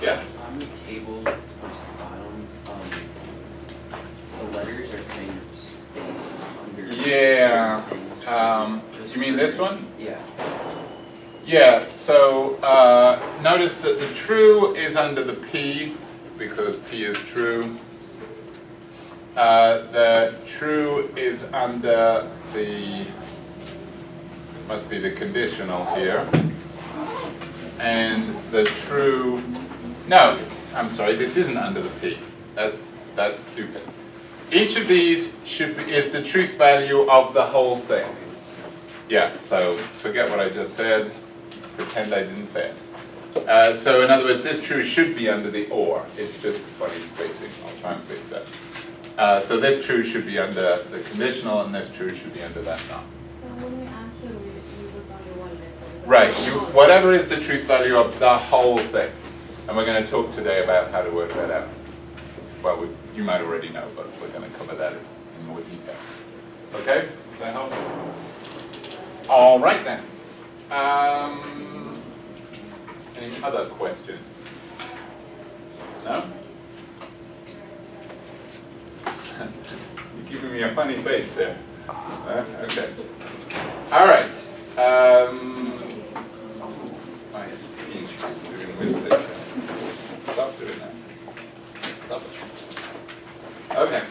Yeah. On the table towards the bottom, the letters are kind of spaced under. Yeah. Things. You mean this one? Yeah. Yeah, so notice that the true is under the P because P is true. The true is under the, must be the conditional here. And the true, no, I'm sorry, this isn't under the P. That's stupid. Each of these is the truth value of the whole thing. Yeah, so forget what I just said. Pretend I didn't say it. So in other words, this true should be under the or. It's just funny spacing. I'll try and fix that. So this true should be under the conditional, and this true should be under that not. So when we answer, we put only one letter. Right. Whatever is the truth value of the whole thing. And we're going to talk today about how to work that out. Well, you might already know, but we're going to cover that in more detail. Okay? Does that help? All right then. Any other questions? No? You're giving me a funny face there. Okay. All right. My speech is doing with it. Stop doing that. Stop it. Okay.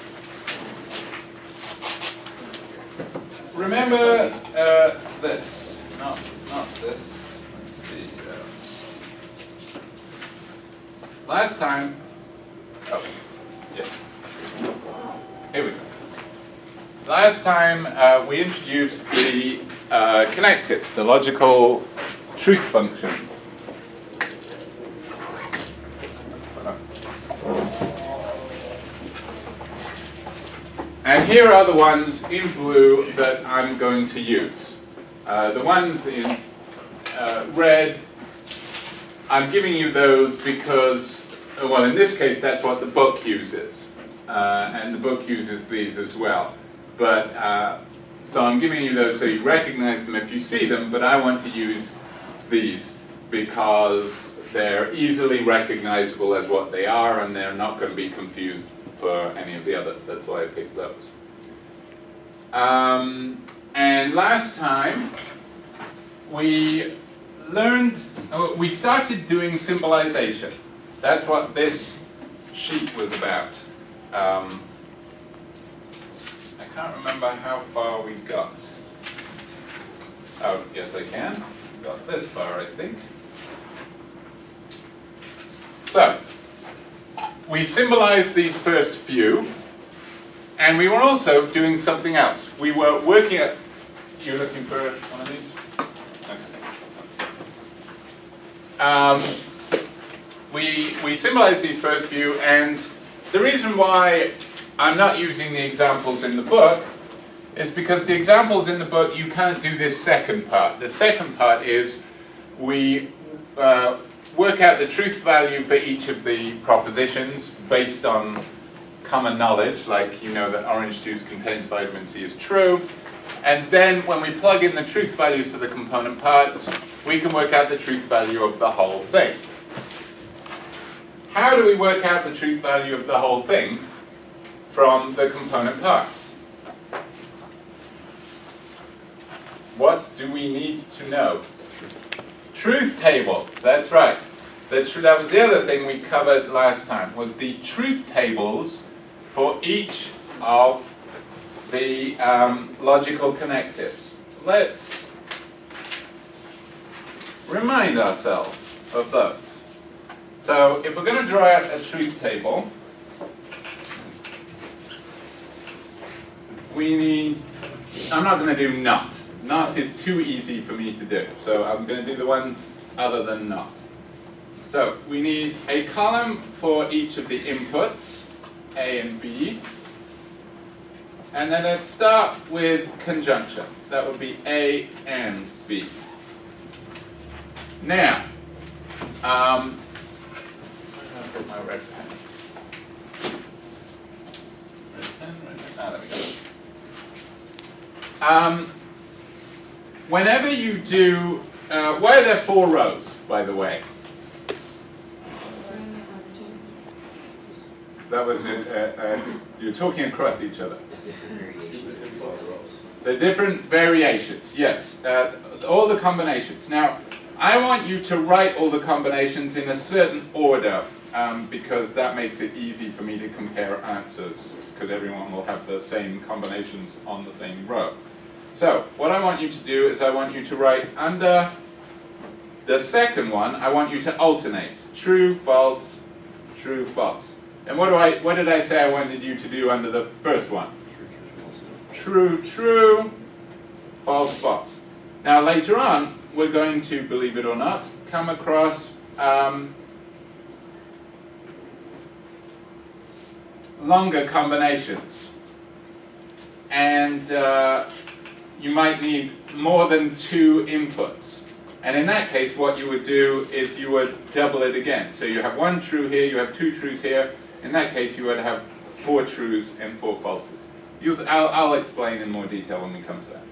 Remember this. Not this. Let's see. Last time. Oh, yes. Here we go. Last time we introduced the connectives, the logical truth functions. And here are the ones in blue that I'm going to use. The ones in red, I'm giving you those because, well, in this case, that's what the book uses. And the book uses these as well. But, so I'm giving you those so you recognize them if you see them, but I want to use these because they're easily recognizable as what they are, and they're not going to be confused for any of the others. That's why I picked those. And last time we started doing symbolization. That's what this sheet was about. I can't remember how far we got. Oh, yes I can. Got this far, I think. So, we symbolized these first few, and we were also doing something else. We were working at, you're looking for one of these? Okay. We symbolized these first few, and the reason why I'm not using the examples in the book is because the examples in the book, you can't do this second part. The second part is we work out the truth value for each of the propositions based on common knowledge, like you know that orange juice contains vitamin C is true. And then when we plug in the truth values for the component parts, we can work out the truth value of the whole thing. How do we work out the truth value of the whole thing from the component parts? What do we need to know? Truth tables, that's right. That was the other thing we covered last time, was the truth tables for each of the logical connectives. Let's remind ourselves of those. So if we're going to draw out a truth table, we need, I'm not going to do not. Not is too easy for me to do, so I'm going to do the ones other than not. So we need a column for each of the inputs, A and B, and then let's start with conjunction. That would be A and B. Now, where did I put my red pen? Red pen, red pen. Ah, there we go. Whenever you do, why are there 4 rows, by the way? That was you're talking across each other. Different variations. The different variations, yes. All the combinations. Now, I want you to write all the combinations in a certain order because that makes it easy for me to compare answers because everyone will have the same combinations on the same row. So, what I want you to do is I want you to write under the second one, I want you to alternate. True, false, true, false. And what did I say I wanted you to do under the first one? True, true, false, false. Now later on, we're going to, believe it or not, come across longer combinations. And you might need more than 2 inputs. And in that case, what you would do is you would double it again. So you have 1 true here, you have 2 truths here. In that case, you would have 4 truths and 4 falses. I'll explain in more detail when we come to that.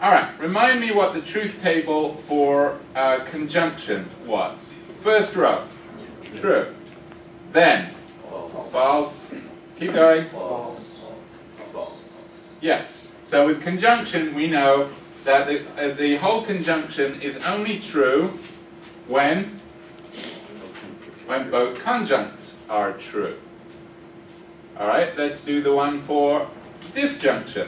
All right, remind me what the truth table for conjunction was. First row, true. Then, false. Keep going. False. False. Yes. So with conjunction, we know that the whole conjunction is only true when both conjuncts are true. All right, let's do the one for disjunction.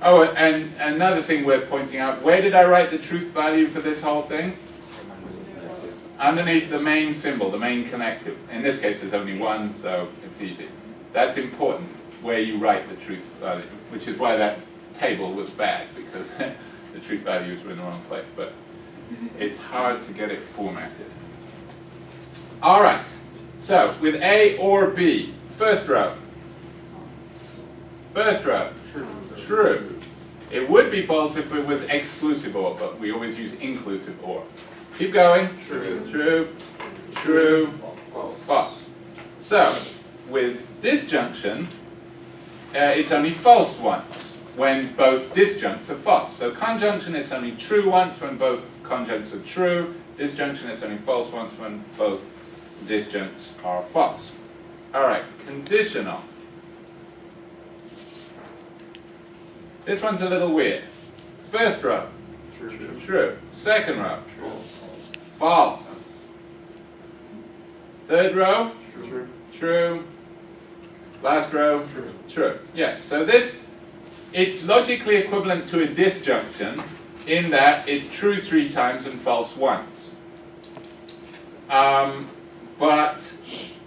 Oh, and another thing worth pointing out, where did I write the truth value for this whole thing? Underneath the main symbol, the main connective. In this case, there's only one, so it's easy. That's important, where you write the truth value, which is why that table was bad, because the truth values were in the wrong place. But it's hard to get it formatted. All right, so with A or B, first row. First row, true. It would be false if it was exclusive OR, but we always use inclusive OR. Keep going. True, true, true, false. So, with disjunction, it's only false once when both disjuncts are false. So conjunction, it's only true once when both conjuncts are true. Disjunction, it's only false once when both disjuncts are false. All right, conditional. This one's a little weird. First row, true. Second row, false. Third row, true. Last row, true. Yes, so it's logically equivalent to a disjunction in that it's true 3 times and false once. But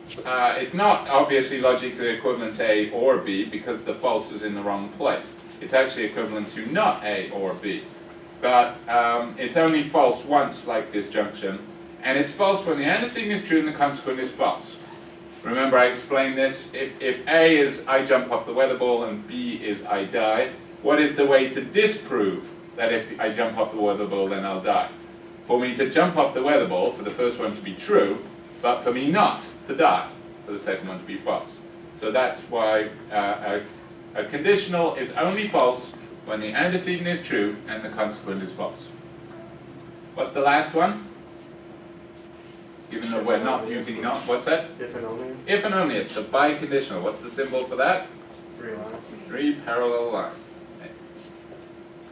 it's not obviously logically equivalent to A or B because the false is in the wrong place. It's actually equivalent to not A or B. But it's only false once, like disjunction. And it's false when the antecedent is true and the consequent is false. Remember I explained this. If A is I jump off the weather ball and B is I die, what is the way to disprove that if I jump off the weather ball then I'll die? For me to jump off the weather ball, for the first one to be true, but for me not to die, for the second one to be false. So that's why a conditional is only false when the antecedent is true and the consequent is false. What's the last one? Given that we're not using not, what's that? If and only. If and only, it's the biconditional. What's the symbol for that? 3 lines. 3 parallel lines.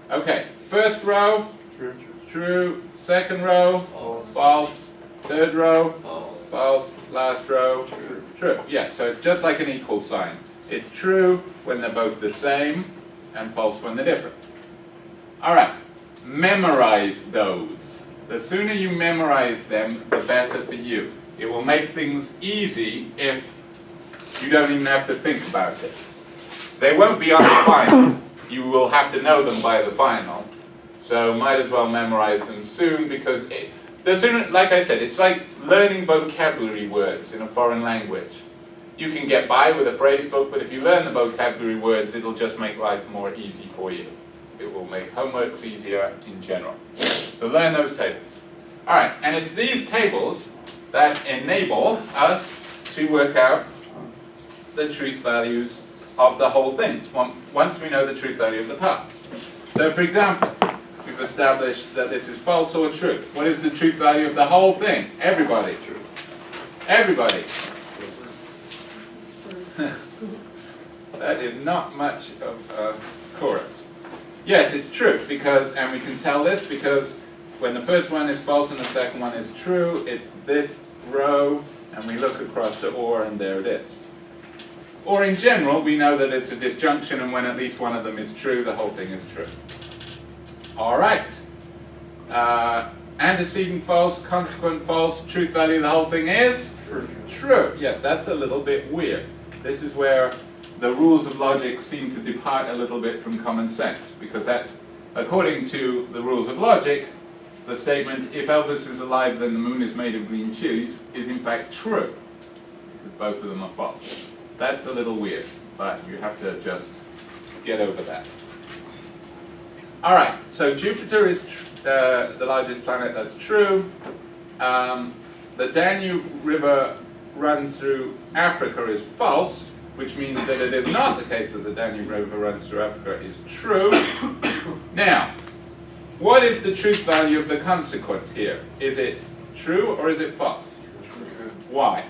Okay, first row, True. true. Second row, False. false. Third row, False. false. Last row, true. Yes, so it's just like an equal sign. It's true when they're both the same and false when they're different. All right, memorize those. The sooner you memorize them, the better for you. It will make things easy if you don't even have to think about it. They won't be on the final. You will have to know them by the final. So might as well memorize them soon because the sooner, like I said, it's like learning vocabulary words in a foreign language. You can get by with a phrase book, but if you learn the vocabulary words, it'll just make life more easy for you. It will make homeworks easier in general. So learn those tables. All right, and it's these tables that enable us to work out the truth values of the whole thing, once we know the truth value of the parts. So for example, we've established that this is false or true. What is the truth value of the whole thing? Everybody. Everybody. That is not much of a chorus. Yes, it's true, because, and we can tell this because when the first one is false and the second one is true, it's this row, and we look across to or, and there it is. Or in general, we know that it's a disjunction, and when at least one of them is true, the whole thing is true. All right. Antecedent false, consequent false, truth value, the whole thing is? True. True. Yes, that's a little bit weird. This is where the rules of logic seem to depart a little bit from common sense, because that, according to the rules of logic, the statement, if Elvis is alive then the moon is made of green cheese, is in fact true, because both of them are false. That's a little weird, but you have to just get over that. All right, so Jupiter is the largest planet, that's true. The Danube River runs through Africa is false, which means that it is not the case that the Danube River runs through Africa is true. Now, what is the truth value of the consequent here? Is it true or is it false? Why?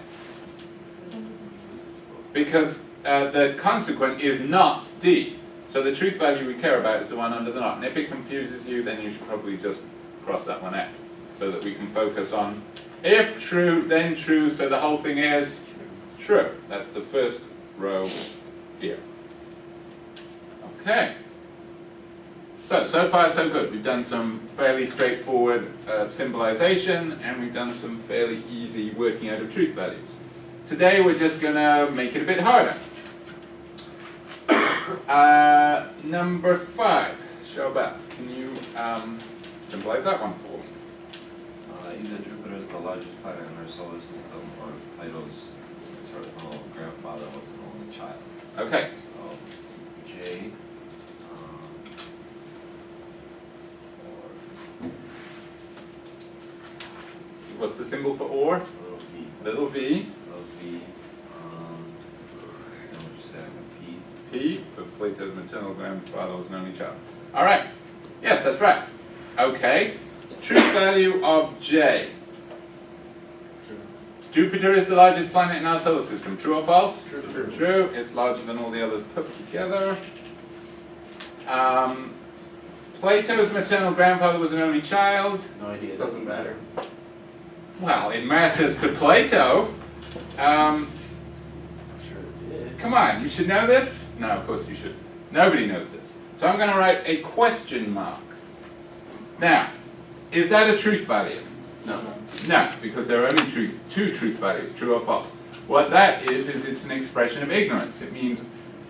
Because the consequent is not D. So the truth value we care about is the one under the not. And if it confuses you, then you should probably just cross that one out, so that we can focus on if true, then true, so the whole thing is true. That's the first row here. Okay. So far so good. We've done some fairly straightforward symbolization, and we've done some fairly easy working out of truth values. Today we're just going to make it a bit harder. Number 5, Shobha, can you symbolize that one for me? Either Jupiter is the largest planet in our solar system, or Plato's maternal grandfather was an only child. Okay. J. What's the symbol for or? Little v. Little v. Little v. Then what you say? P. P, because Plato's maternal grandfather was an only child. All right. Yes, that's right. Okay. Truth value of J. Jupiter is the largest planet in our solar system. True or false? True. True. It's larger than all the others put together. Plato's maternal grandfather was an only child. No idea, it doesn't matter. Well, it matters to Plato. I'm sure it did. Come on, you should know this? No, of course you should. Nobody knows this. So I'm going to write a question mark. Now, is that a truth value? No. No, because there are only two truth values, true or false. What that is it's an expression of ignorance. It means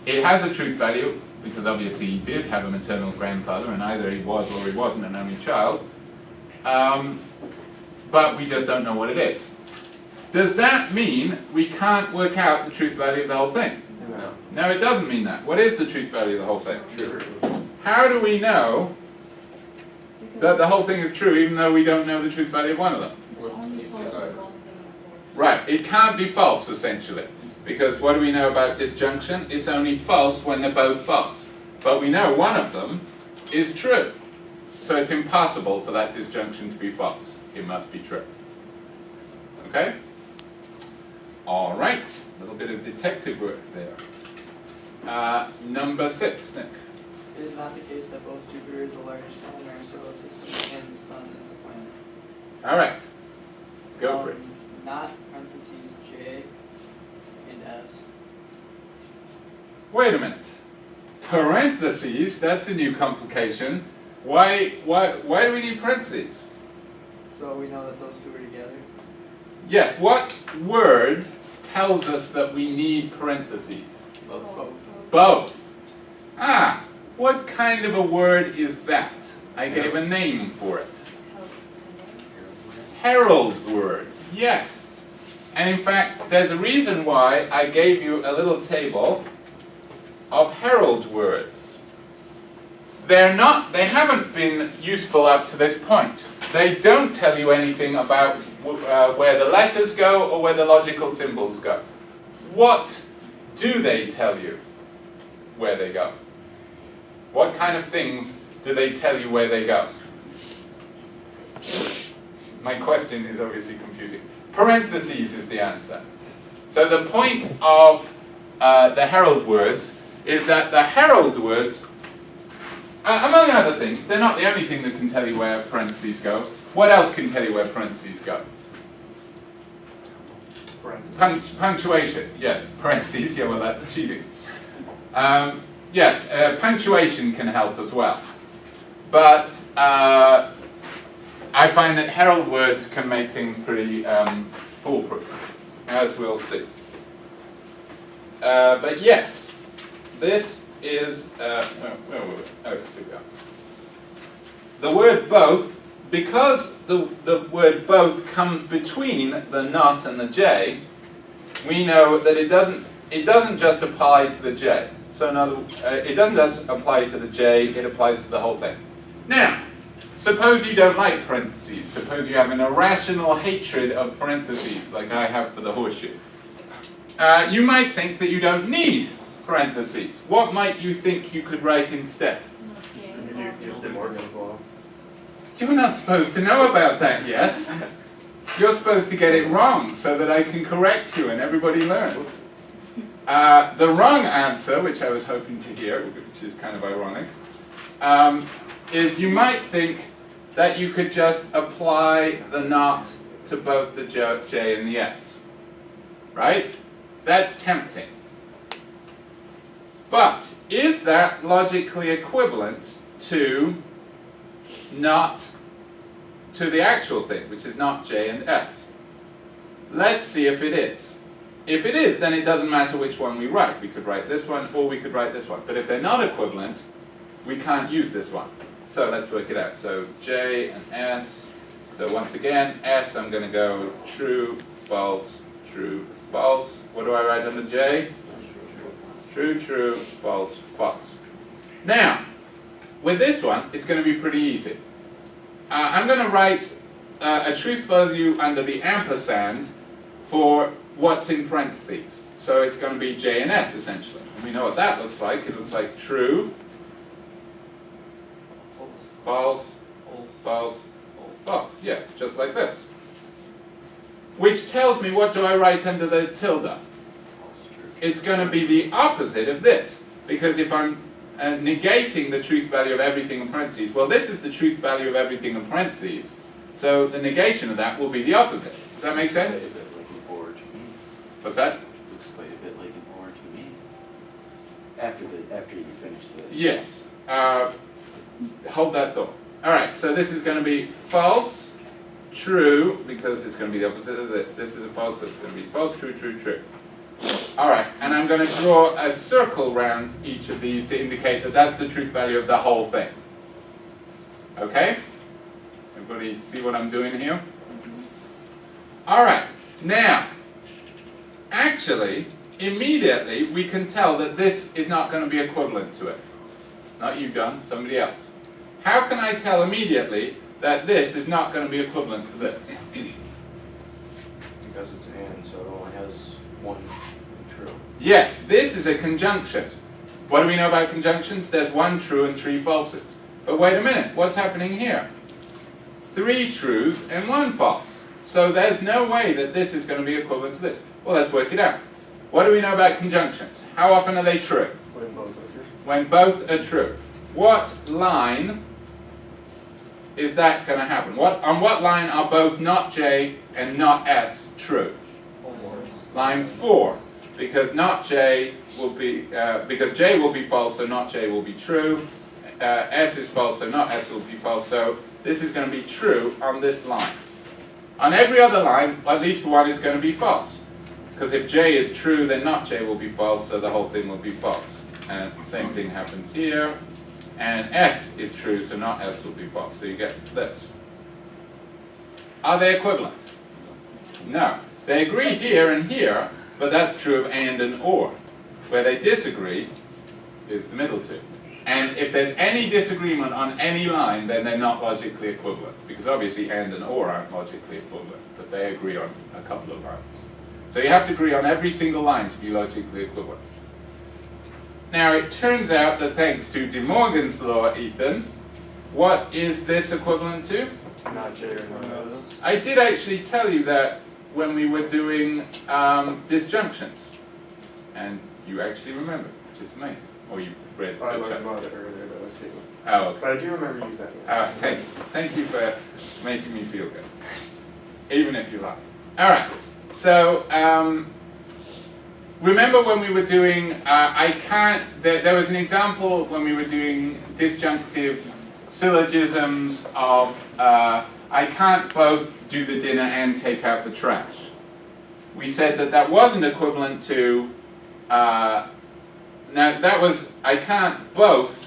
it has a truth value, because obviously he did have a maternal grandfather, and either he was or he wasn't an only child. But we just don't know what it is. Does that mean we can't work out the truth value of the whole thing? No. No, it doesn't mean that. What is the truth value of the whole thing? True. How do we know that the whole thing is true, even though we don't know the truth value of one of them? It's only false when both things are Right, it can't be false, essentially. Because what do we know about disjunction? It's only false when they're both false. But we know one of them is true. So it's impossible for that disjunction to be false. It must be true. Okay? All right, a little bit of detective work there. Number 6, Nick. It is not the case that both Jupiter is the largest planet in our solar system and the Sun is a planet. All right, go for it. Not parentheses J and S. Wait a minute. Parentheses, that's a new complication. Why do we need parentheses? So we know that those two are together. Yes, what word tells us that we need parentheses? Both. Both. Ah, what kind of a word is that? I gave a name for it. Herald word, yes. And in fact, there's a reason why I gave you a little table of herald words. They haven't been useful up to this point. They don't tell you anything about where the letters go or where the logical symbols go. What do they tell you where they go? What kind of things do they tell you where they go? My question is obviously confusing. Parentheses is the answer. So the point of the Herald Words is that the Herald Words, among other things, they're not the only thing that can tell you where parentheses go. What else can tell you where parentheses go? Punctuation, yes. Parentheses, yeah, well, that's cheating. Yes, punctuation can help as well. But I find that Herald Words can make things pretty foolproof, as we'll see. But yes, this is, where were we? Oh, yes, here we are. The word both, because the word both comes between the not and the J, we know that it doesn't just apply to the J. So it doesn't just apply to the J, it applies to the whole thing. Now, suppose you don't like parentheses. Suppose you have an irrational hatred of parentheses, like I have for the horseshoe. You might think that you don't need parentheses. What might you think you could write instead? You're not supposed to know about that yet. You're supposed to get it wrong so that I can correct you and everybody learns. The wrong answer, which I was hoping to hear, which is kind of ironic, is you might think that you could just apply the not to both the J and the S. Right? That's tempting. But is that logically equivalent to not to the actual thing, which is not J and S? Let's see if it is. If it is, then it doesn't matter which one we write. We could write this one, or we could write this one. But if they're not equivalent, we can't use this one. So let's work it out. So J and S. So once again, S, I'm going to go true, false, false. What do I write under J? True, true, false, false. Now, with this one, it's going to be pretty easy. I'm going to write a truth value under the ampersand for what's in parentheses. So it's going to be J and S, essentially. And we know what that looks like. It looks like true, false, false, false. Yeah, just like this. Which tells me, what do I write under the tilde? It's going to be the opposite of this. Because if I'm negating the truth value of everything in parentheses, well, this is the truth value of everything in parentheses. So the negation of that will be the opposite. Does that make sense? What's that? Looks quite a bit like an or to me. After you finish the. Yes. Hold that thought. All right. So this is going to be false, true, because it's going to be the opposite of this. This is a false. So it's going to be false, true, true, true. All right. And I'm going to draw a circle around each of these to indicate that that's the truth value of the whole thing. Okay. Everybody see what I'm doing here? All right. Now. Actually, immediately, we can tell that this is not going to be equivalent to it. Not you, John, somebody else. How can I tell immediately that this is not going to be equivalent to this? Because it's and, so it only has one true. Yes, this is a conjunction. What do we know about conjunctions? There's one true and three falses. But wait a minute, what's happening here? 3 truths and 1 false. So there's no way that this is going to be equivalent to this. Well, let's work it out. What do we know about conjunctions? How often are they true? When both are true. What line is that going to happen? On what line are both not J and not S true? Line 4. Because not J will be because J will be false, so not J will be true. S is false, so not S will be false. So this is going to be true on this line. On every other line, at least one is going to be false. Because if J is true, then not J will be false, so the whole thing will be false. And the same thing happens here. And S is true, so not S will be false. So you get this. Are they equivalent? No. They agree here and here, but that's true of and or. Where they disagree is the middle two. And if there's any disagreement on any line, then they're not logically equivalent. Because obviously and or aren't logically equivalent, but they agree on a couple of lines. So you have to agree on every single line to be logically equivalent. Now it turns out that thanks to De Morgan's law, Ethan, what is this equivalent to? Not J or not S. I did actually tell you that when we were doing disjunctions. And You actually remember, which is amazing. Or you read the I learned chapter. about it earlier though too. Oh, okay. But I do remember using that. Thank you for making me feel good, even if you lie. All right. So remember when we were doing? There was an example when we were doing disjunctive syllogisms of I can't both do the dinner and take out the trash. We said that wasn't equivalent to. Now that was I can't both.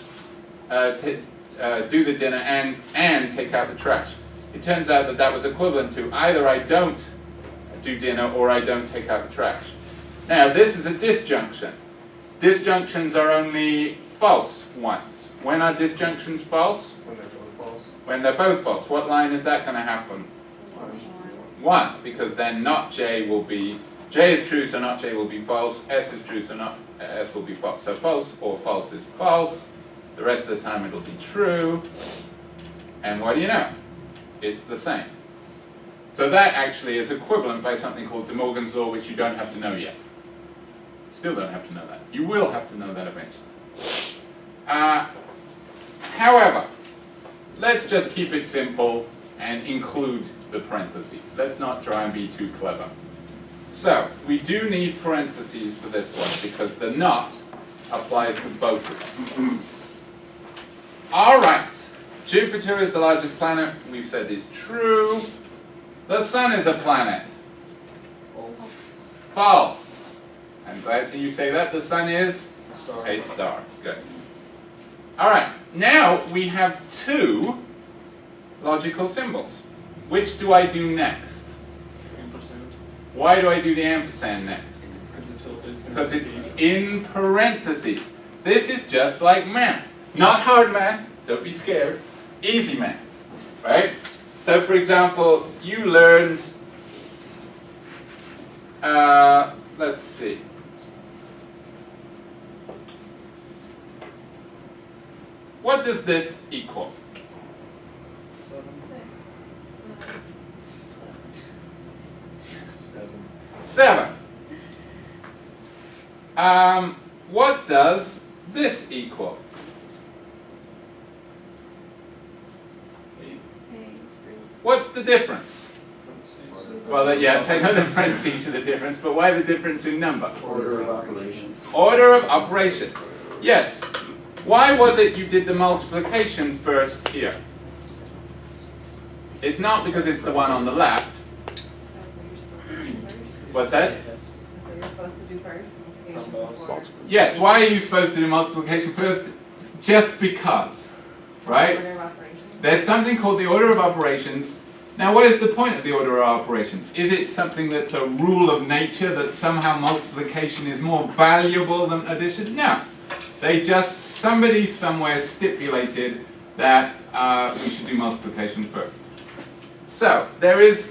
Do the dinner and take out the trash. It turns out that was equivalent to either I don't do dinner or I don't take out the trash. Now this is a disjunction. Disjunctions are only false ones. When are disjunctions false? When they're both false. When they're both false. What line is that going to happen? 1, because then not J will be, J is true so not J will be false, S is true so not S will be false. So false or false is false. The rest of the time it'll be true. And what do you know? It's the same. So that actually is equivalent by something called De Morgan's law, which you don't have to know yet. Still don't have to know that. You will have to know that eventually. However, let's just keep it simple and include the parentheses. Let's not try and be too clever. So, we do need parentheses for this one because the not applies to both of them. All right, Jupiter is the largest planet, we've said is true. The sun is a planet. False. I'm glad to hear you say that. The sun is a star. Good. All right, now we have 2 logical symbols. Which do I do next? Why do I do the ampersand next? Because it's in parentheses. This is just like math. Not hard math, don't be scared. Easy math, right? So for example, you learned, let's see. What does this equal? 7. What does this equal? 8. What's the difference? Well, yes, I know the parentheses are the difference, but why the difference in number? Order of operations. Order of operations. Yes. Why was it you did the multiplication first here? It's not because it's the one on the left. What's that? So you're supposed to do first, multiplication before. Yes, why are you supposed to do multiplication first? Just because, right? Order of operations. There's something called the order of operations. Now, what is the point of the order of operations? Is it something that's a rule of nature that somehow multiplication is more valuable than addition? No. Somebody somewhere stipulated that we should do multiplication first. So, there is,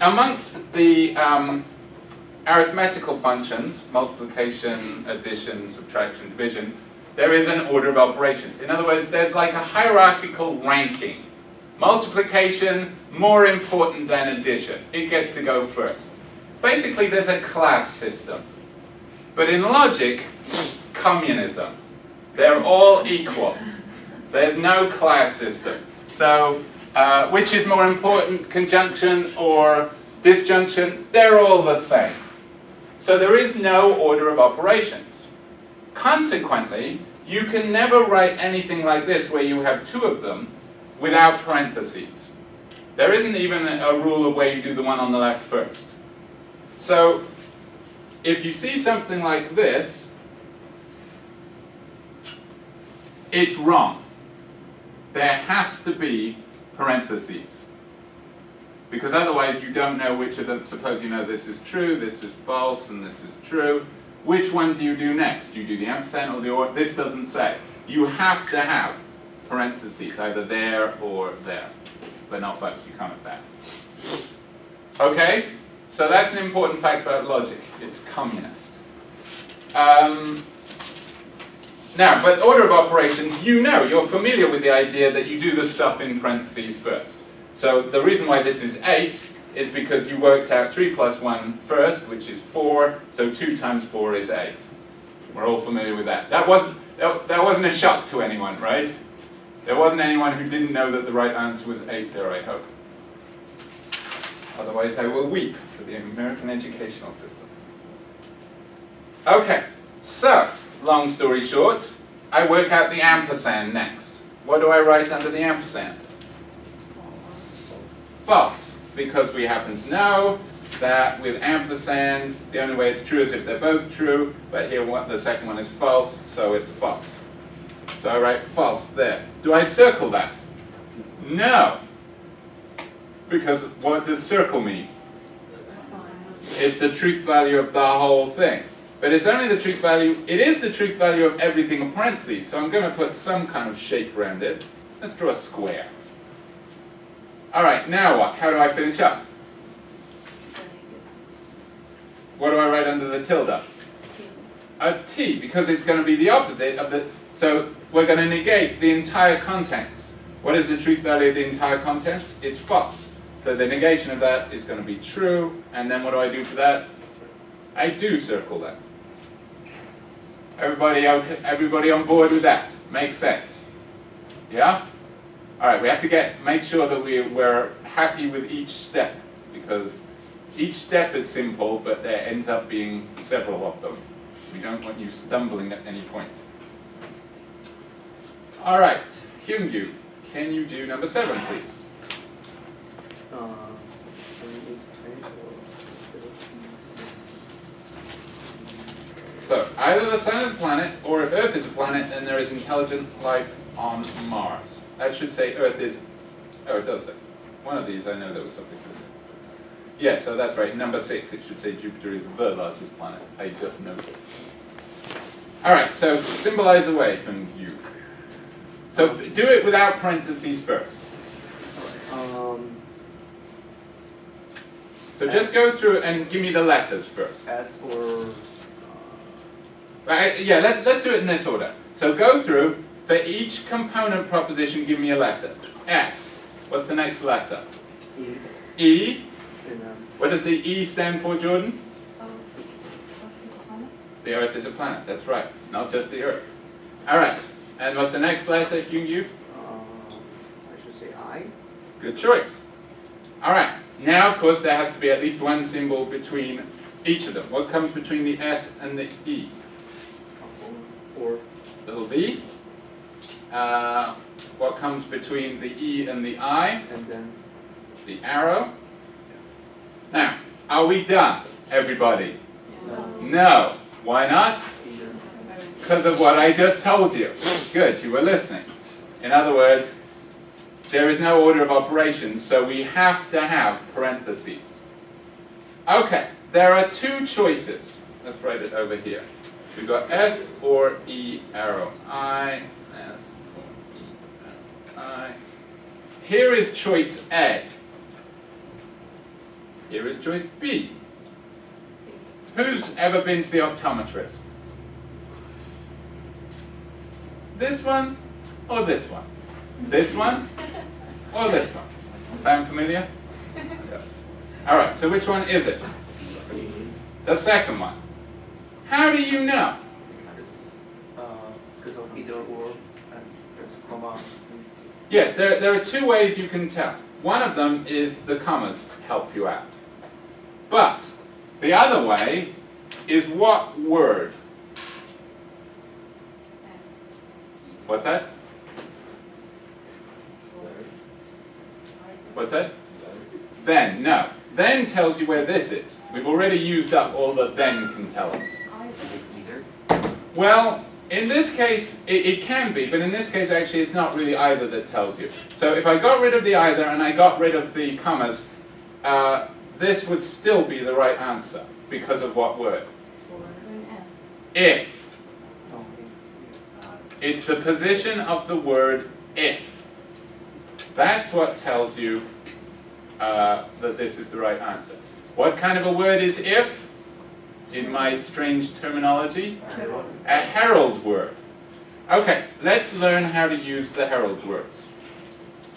amongst the arithmetical functions, multiplication, addition, subtraction, division, there is an order of operations. In other words, there's like a hierarchical ranking. Multiplication, more important than addition. It gets to go first. Basically, there's a class system. But in logic, communism. They're all equal. There's no class system. So, which is more important, conjunction or disjunction? They're all the same. So there is no order of operations. Consequently, you can never write anything like this where you have 2 of them without parentheses. There isn't even a rule of where you do the one on the left first. So, if you see something like this, it's wrong. There has to be parentheses. Because otherwise you don't know which of them. Suppose you know this is true, this is false, and this is true. Which one do you do next? Do you do the ampersand or the or? This doesn't say. You have to have parentheses, either there or there. But not both, you can't have that. Okay? So that's an important fact about logic. It's communist. Now, but order of operations, you're familiar with the idea that you do the stuff in parentheses first. So the reason why this is 8 is because you worked out 3 plus 1 first, which is 4, so 2 times 4 is 8. We're all familiar with that. That wasn't a shock to anyone, right? There wasn't anyone who didn't know that the right answer was 8 there, I hope. Otherwise I will weep for the American educational system. Okay, so, long story short, I work out the ampersand next. What do I write under the ampersand? False, because we happen to know that with ampersands, the only way it's true is if they're both true, but here the second one is false, so it's false. So I write false there. Do I circle that? No. Because what does circle mean? It's the truth value of the whole thing. But it's only the truth value, it is the truth value of everything in parentheses, so I'm going to put some kind of shape around it. Let's draw a square. Alright, now what? How do I finish up? What do I write under the tilde? A T, because it's going to be the opposite of the... So we're going to negate the entire contents. What is the truth value of the entire contents? It's false. So the negation of that is going to be true, and then what do I do to that? I do circle that. Everybody on board with that? Makes sense? Yeah? Alright, we have to make sure that we're happy with each step, because each step is simple, but there ends up being several of them. We don't want you stumbling at any point. Alright, Hyungyu, can you do number 7, please? So, either the sun is a planet, or if Earth is a planet, then there is intelligent life on Mars. That should say Earth is... Oh, it does say. One of these, I know there was something to say. Yes, so that's right. Number 6, it should say Jupiter is the largest planet. I just noticed. Alright, so symbolize away, Hyungyu. So do it without parentheses first. So just go through and give me the letters first. S or Yeah, let's do it in this order. So go through, for each component proposition, give me a letter. S. What's the next letter? E. E. And What does the E stand for, Jordan? What's this planet? The Earth is a planet, that's right. Not just the Earth. Alright, and what's the next letter, Hyungyu? I should say I. Good choice. Alright, now of course there has to be at least one symbol between each of them. What comes between the S and the E? Or Little V. What comes between the E and the I? and then The arrow. Now, are we done, everybody? No. Why not? either. Because of what I just told you. Good, you were listening. In other words, there is no order of operations, so we have to have parentheses. Okay, there are 2 choices. Let's write it over here. We've got S or E arrow I, S or E arrow I. Here is choice A. Here is choice B. Who's ever been to the optometrist? This one or this one? This one or this one? Sound familiar? Yes. Alright, so which one is it? The second one. How do you know? Because of either or and there's a comma. Yes, there are 2 ways you can tell. One of them is the commas help you out. But the other way is what word? What's that? What's that? Then, no. Then tells you where this is. We've already used up all that then can tell us. Is it either? Well, in this case, it can be, but in this case, actually, it's not really either that tells you. So if I got rid of the either and I got rid of the commas, this would still be the right answer, because of what word? If. It's the position of the word if. That's what tells you that this is the right answer. What kind of a word is if, in my strange terminology? A herald word. Okay, let's learn how to use the herald words.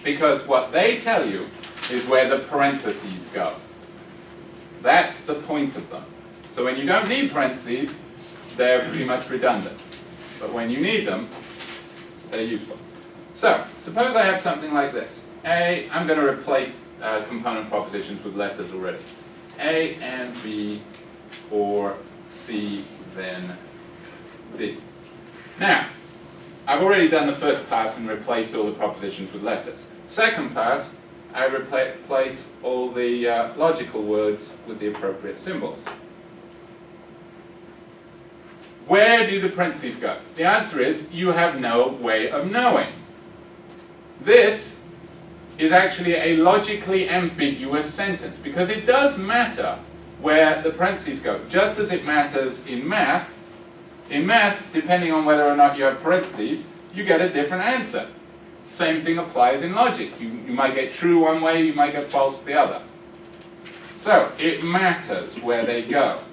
Because what they tell you is where the parentheses go. That's the point of them. So when you don't need parentheses, they're pretty much redundant. But when you need them, they're useful. So, suppose I have something like this. A, I'm going to replace component propositions with letters already. A and B, or C, then D. Now, I've already done the first pass and replaced all the propositions with letters. Second pass, I replace all the logical words with the appropriate symbols. Where do the parentheses go? The answer is, you have no way of knowing. This is actually a logically ambiguous sentence, because it does matter where the parentheses go, just as it matters in math. In math, depending on whether or not you have parentheses, you get a different answer. Same thing applies in logic. You might get true one way, you might get false the other. So, it matters where they go.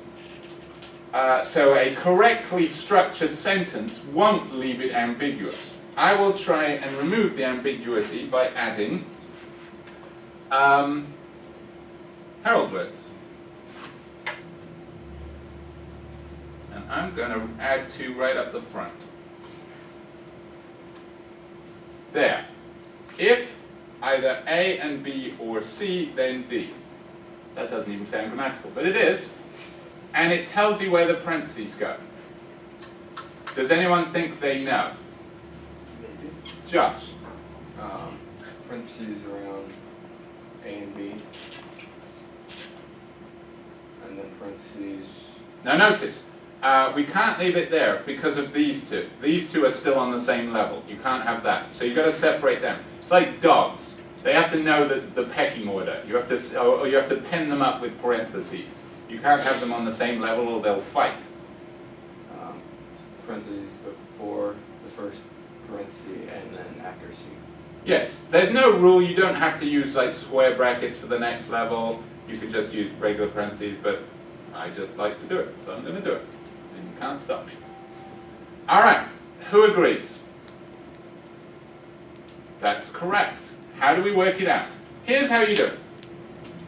So a correctly structured sentence won't leave it ambiguous. I will try and remove the ambiguity by adding Herald Words. And I'm going to add 2 right up the front. There. If either A and B or C, then D. That doesn't even sound grammatical, but it is. And it tells you where the parentheses go. Does anyone think they know? Maybe. Josh? Parentheses around A and B. And then parentheses. Now notice, we can't leave it there because of these two. These two are still on the same level. You can't have that. So you've got to separate them. It's like dogs. They have to know the pecking order. You have to, or you have to pen them up with parentheses. You can't have them on the same level or they'll fight. Parentheses before the first parenthesis and then after C. Yes, there's no rule. You don't have to use like square brackets for the next level. You can just use regular parentheses, but I just like to do it, so I'm going to do it. And you can't stop me. All right, who agrees? That's correct. How do we work it out? Here's how you do it.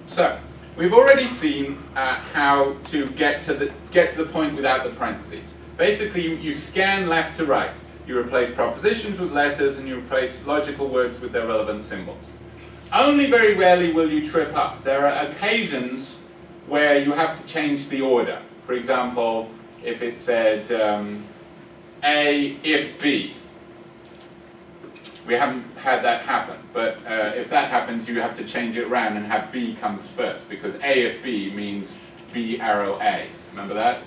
So, we've already seen how to get to the point without the parentheses. Basically, you scan left to right. You replace propositions with letters, and you replace logical words with their relevant symbols. Only very rarely will you trip up. There are occasions where you have to change the order. For example, if it said A if B. We haven't had that happen, but if that happens, you have to change it around and have B comes first, because A if B means B arrow A. Remember that?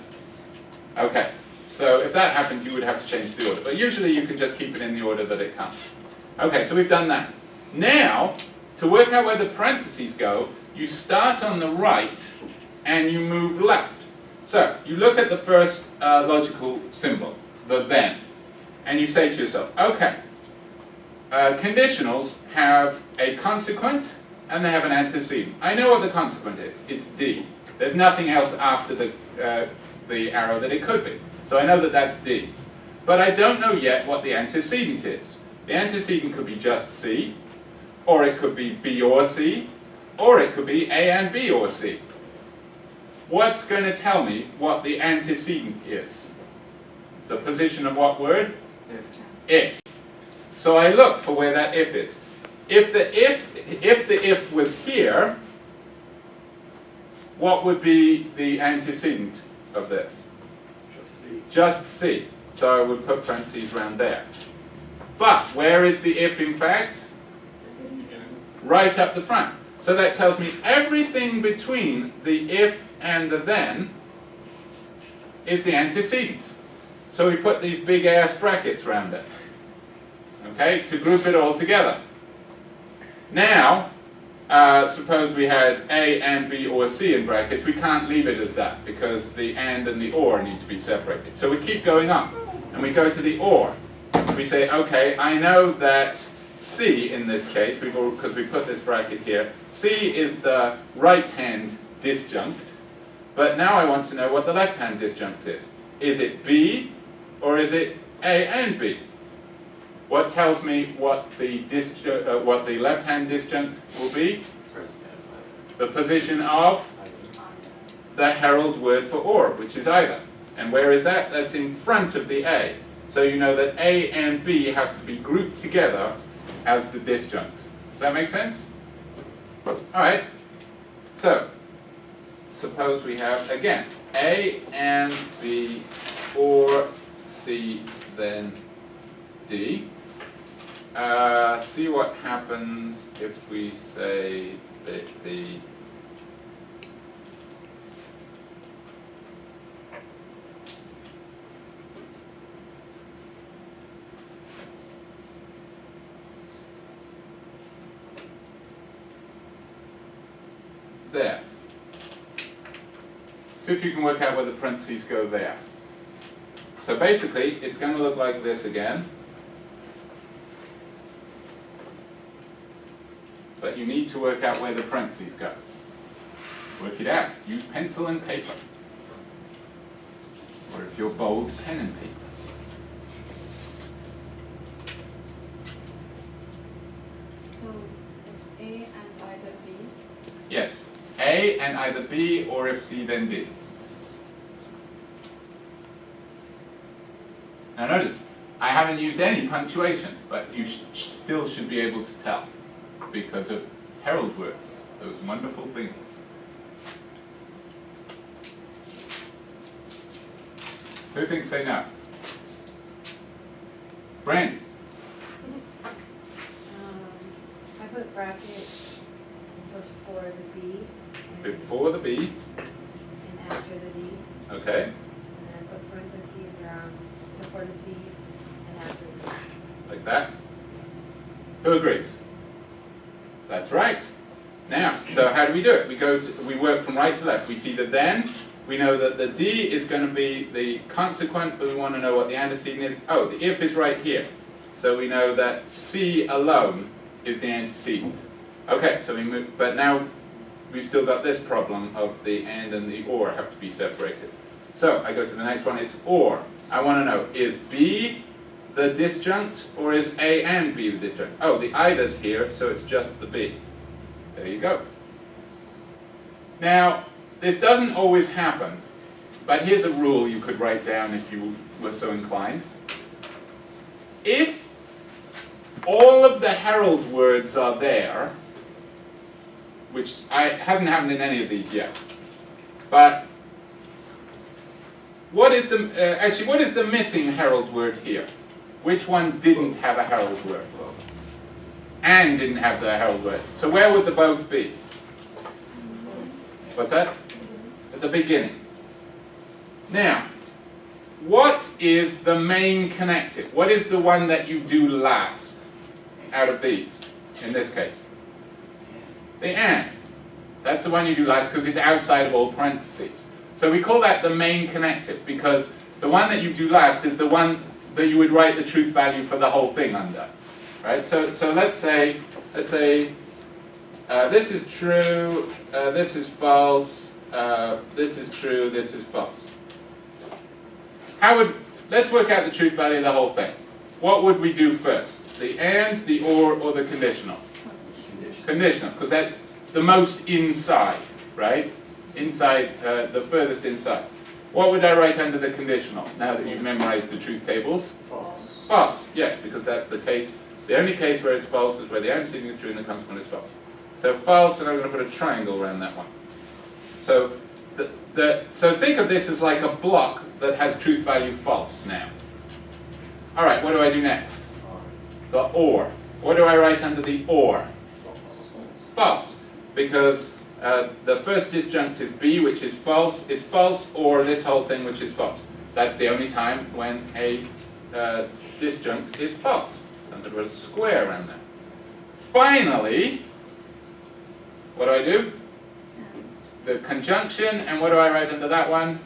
Okay, so if that happens, you would have to change the order, but usually you can just keep it in the order that it comes. Okay, so we've done that. Now, to work out where the parentheses go, you start on the right and you move left. So, you look at the first logical symbol, the then, and you say to yourself, okay, conditionals have a consequent and they have an antecedent. I know what the consequent is. It's D. There's nothing else after the arrow that it could be. So I know that that's D. But I don't know yet what the antecedent is. The antecedent could be just C, or it could be B or C, or it could be A and B or C. What's going to tell me what the antecedent is? The position of what word? If. So I look for where that if is. If the if was here, what would be the antecedent of this? Just C. Just C. So I would put parentheses around there. But where is the if in fact? Right up the front. So that tells me everything between the if and the then is the antecedent. So we put these big ass brackets around it. Okay, to group it all together. Now, suppose we had A and B or C in brackets. We can't leave it as that because the and the or need to be separated. So we keep going up and we go to the or. We say, okay, I know that C in this case, because we put this bracket here, C is the right-hand disjunct, but now I want to know what the left-hand disjunct is. Is it B or is it A and B? What tells me what the left-hand disjunct will be? The position of the herald word for or, which is either. And where is that? That's in front of the A. So you know that A and B has to be grouped together as the disjunct. Does that make sense? All right. So suppose we have, again, A and B or C then D. See what happens if we say that the there. See if you can work out where the parentheses go there. So basically, it's going to look like this again. But you need to work out where the parentheses go. Work it out. Use pencil and paper. Or if you're bold, pen and paper. So it's A and either B. Yes. A and either B, or if C, then D. Now notice, I haven't used any punctuation, but you still should be able to tell because of Herald Words, those wonderful things. Who thinks they know? Brandy. I put bracket before the B. And Before the B, and after the D. okay, And then I put parentheses around before the C and after the D. like that. Who agrees? That's right. Now, so how do we do it? We work from right to left. We see the then. We know that the D is going to be the consequent, but we want to know what the antecedent is. Oh, the if is right here. So we know that C alone is the antecedent. Okay, so we move, but now we've still got this problem of the and the or have to be separated. So I go to the next one, it's or. I want to know, is B the disjunct or is A and B the disjunct? Oh, the either's here, so it's just the B. There you go. Now, this doesn't always happen, but here's a rule you could write down if you were so inclined. If all of the Herald words are there, which hasn't happened in any of these yet, but what is the missing Herald word here? Which one didn't have a Herald word? And didn't have the Herald word. So where would the both be? What's that? At the beginning. Now, what is the main connective? What is the one that you do last out of these, in this case? The and. That's the one you do last because it's outside of all parentheses. So we call that the main connective because the one that you do last is the one that you would write the truth value for the whole thing under. Right? So let's say this is true, this is false, this is true, this is false. Let's work out the truth value of the whole thing. What would we do first? The and, the or the conditional? Conditional, because that's the most inside, right? Inside, the furthest inside. What would I write under the conditional, now that you've memorized the truth tables? False. False, yes, because that's the case. The only case where it's false is where the antecedent is true and the consequent is false. So false, and I'm going to put a triangle around that one. So so think of this as like a block that has truth value false now. All right, what do I do next? The or. What do I write under the or? False, because the first disjunct is B, which is false, or this whole thing, which is false. That's the only time when a disjunct is false. I'm going to put a square around that. Finally, what do? The conjunction, and what do I write under that one?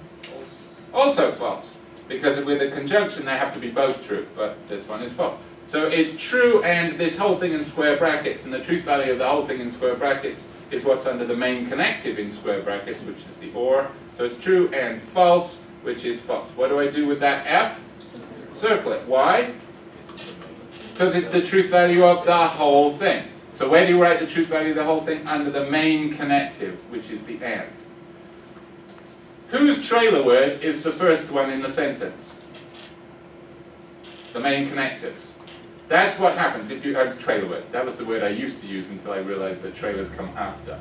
Also false, because with a conjunction they have to be both true, but this one is false. So it's true and this whole thing in square brackets, and the truth value of the whole thing in square brackets is what's under the main connective in square brackets, which is the or. So it's true and false, which is false. What do I do with that F? Circle it. Why? Because it's the truth value of the whole thing. So where do you write the truth value of the whole thing? Under the main connective, which is the and. Whose trailer word is the first one in the sentence? The main connectives. That's what happens if you have trailer word. That was the word I used to use until I realized that trailers come after.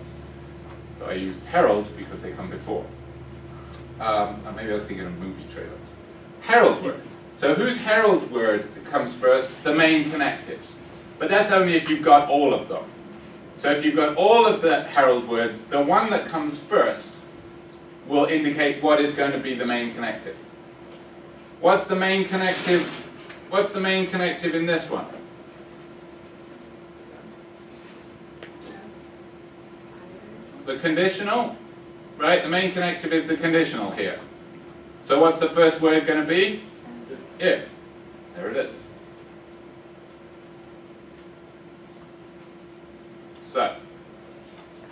So I used herald because they come before. Maybe I was thinking of movie trailers. Herald word. So whose herald word comes first? The main connectives. But that's only if you've got all of them. So if you've got all of the herald words, the one that comes first will indicate what is going to be the main connective. What's the main connective? What's the main connective in this one? The conditional, right? The main connective is the conditional here. So what's the first word going to be? If. There it is. So,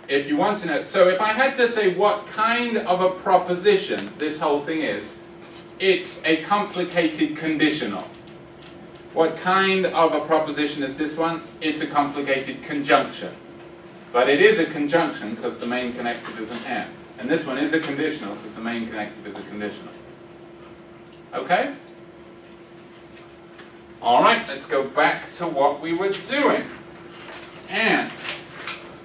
if you want to know, so if I had to say what kind of a proposition this whole thing is, it's a complicated conditional. What kind of a proposition is this one? It's a complicated conjunction. But it is a conjunction because the main connective is an and. And this one is a conditional because the main connective is a conditional. Okay? Alright, let's go back to what we were doing. And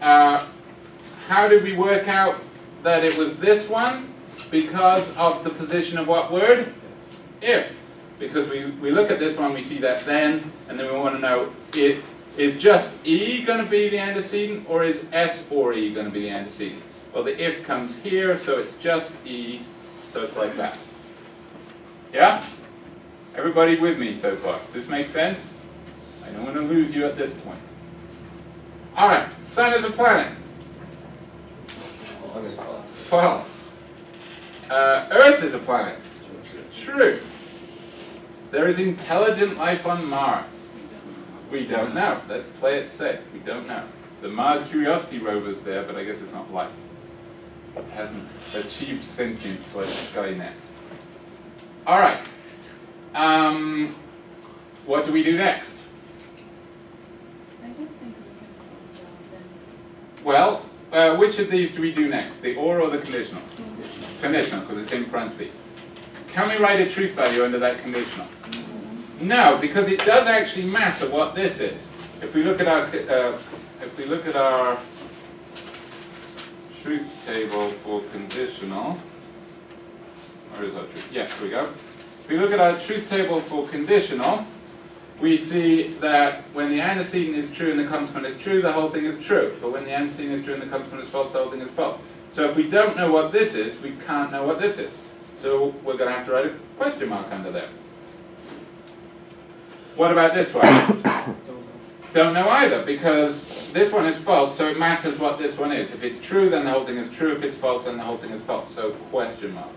how did we work out that it was this one? Because of the position of what word? If. Because we look at this one, we see that then, and then we want to know, is just E going to be the antecedent, or is S or E going to be the antecedent? Well, the if comes here, so it's just E, so it's like that. Yeah? Everybody with me so far? Does this make sense? I don't want to lose you at this point. Alright, sun is a planet. False. Earth is a planet. True. There is intelligent life on Mars. We don't know. Let's play it safe. We don't know. The Mars Curiosity rover's there, but I guess it's not life. It hasn't achieved sentience like Skynet. Alright. What do we do next? Well, which of these do we do next? The or the conditional? Conditional, because it's in parentheses. Can we write a truth value under that conditional? No, because it does actually matter what this is. If we look at our truth table for conditional, where is our truth? Yeah, here we go. If we look at our truth table for conditional, we see that when the antecedent is true and the consequent is true, the whole thing is true. But when the antecedent is true and the consequent is false, the whole thing is false. So if we don't know what this is, we can't know what this is. So we're going to have to write a question mark under there. What about this one? Don't know either, because this one is false, so it matters what this one is. If it's true, then the whole thing is true. If it's false, then the whole thing is false. So question mark.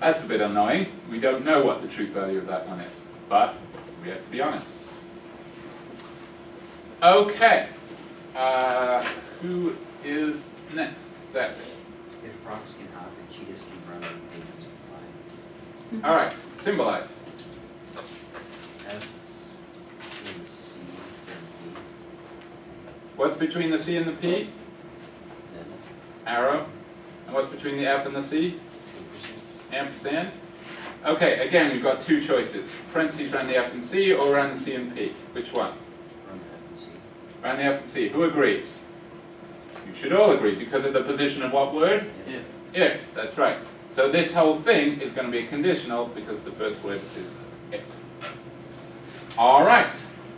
That's a bit annoying. We don't know what the truth value of that one is. But we have to be honest. Okay. Who is next? Zach. If frogs can hop and cheetahs can run and penguins can fly. All right. Symbolize. F, then C, then P, What's between the C and the P? then Arrow. And what's between the F and the C? ampersand. Ampersand. Okay, again, we've got two choices. Parentheses around the F and C or around the C and P. Which one? Run the F and C. Around the F and C. Who agrees? You should all agree because of the position of what word? If. If, that's right. So this whole thing is going to be a conditional because the first word is if. All right.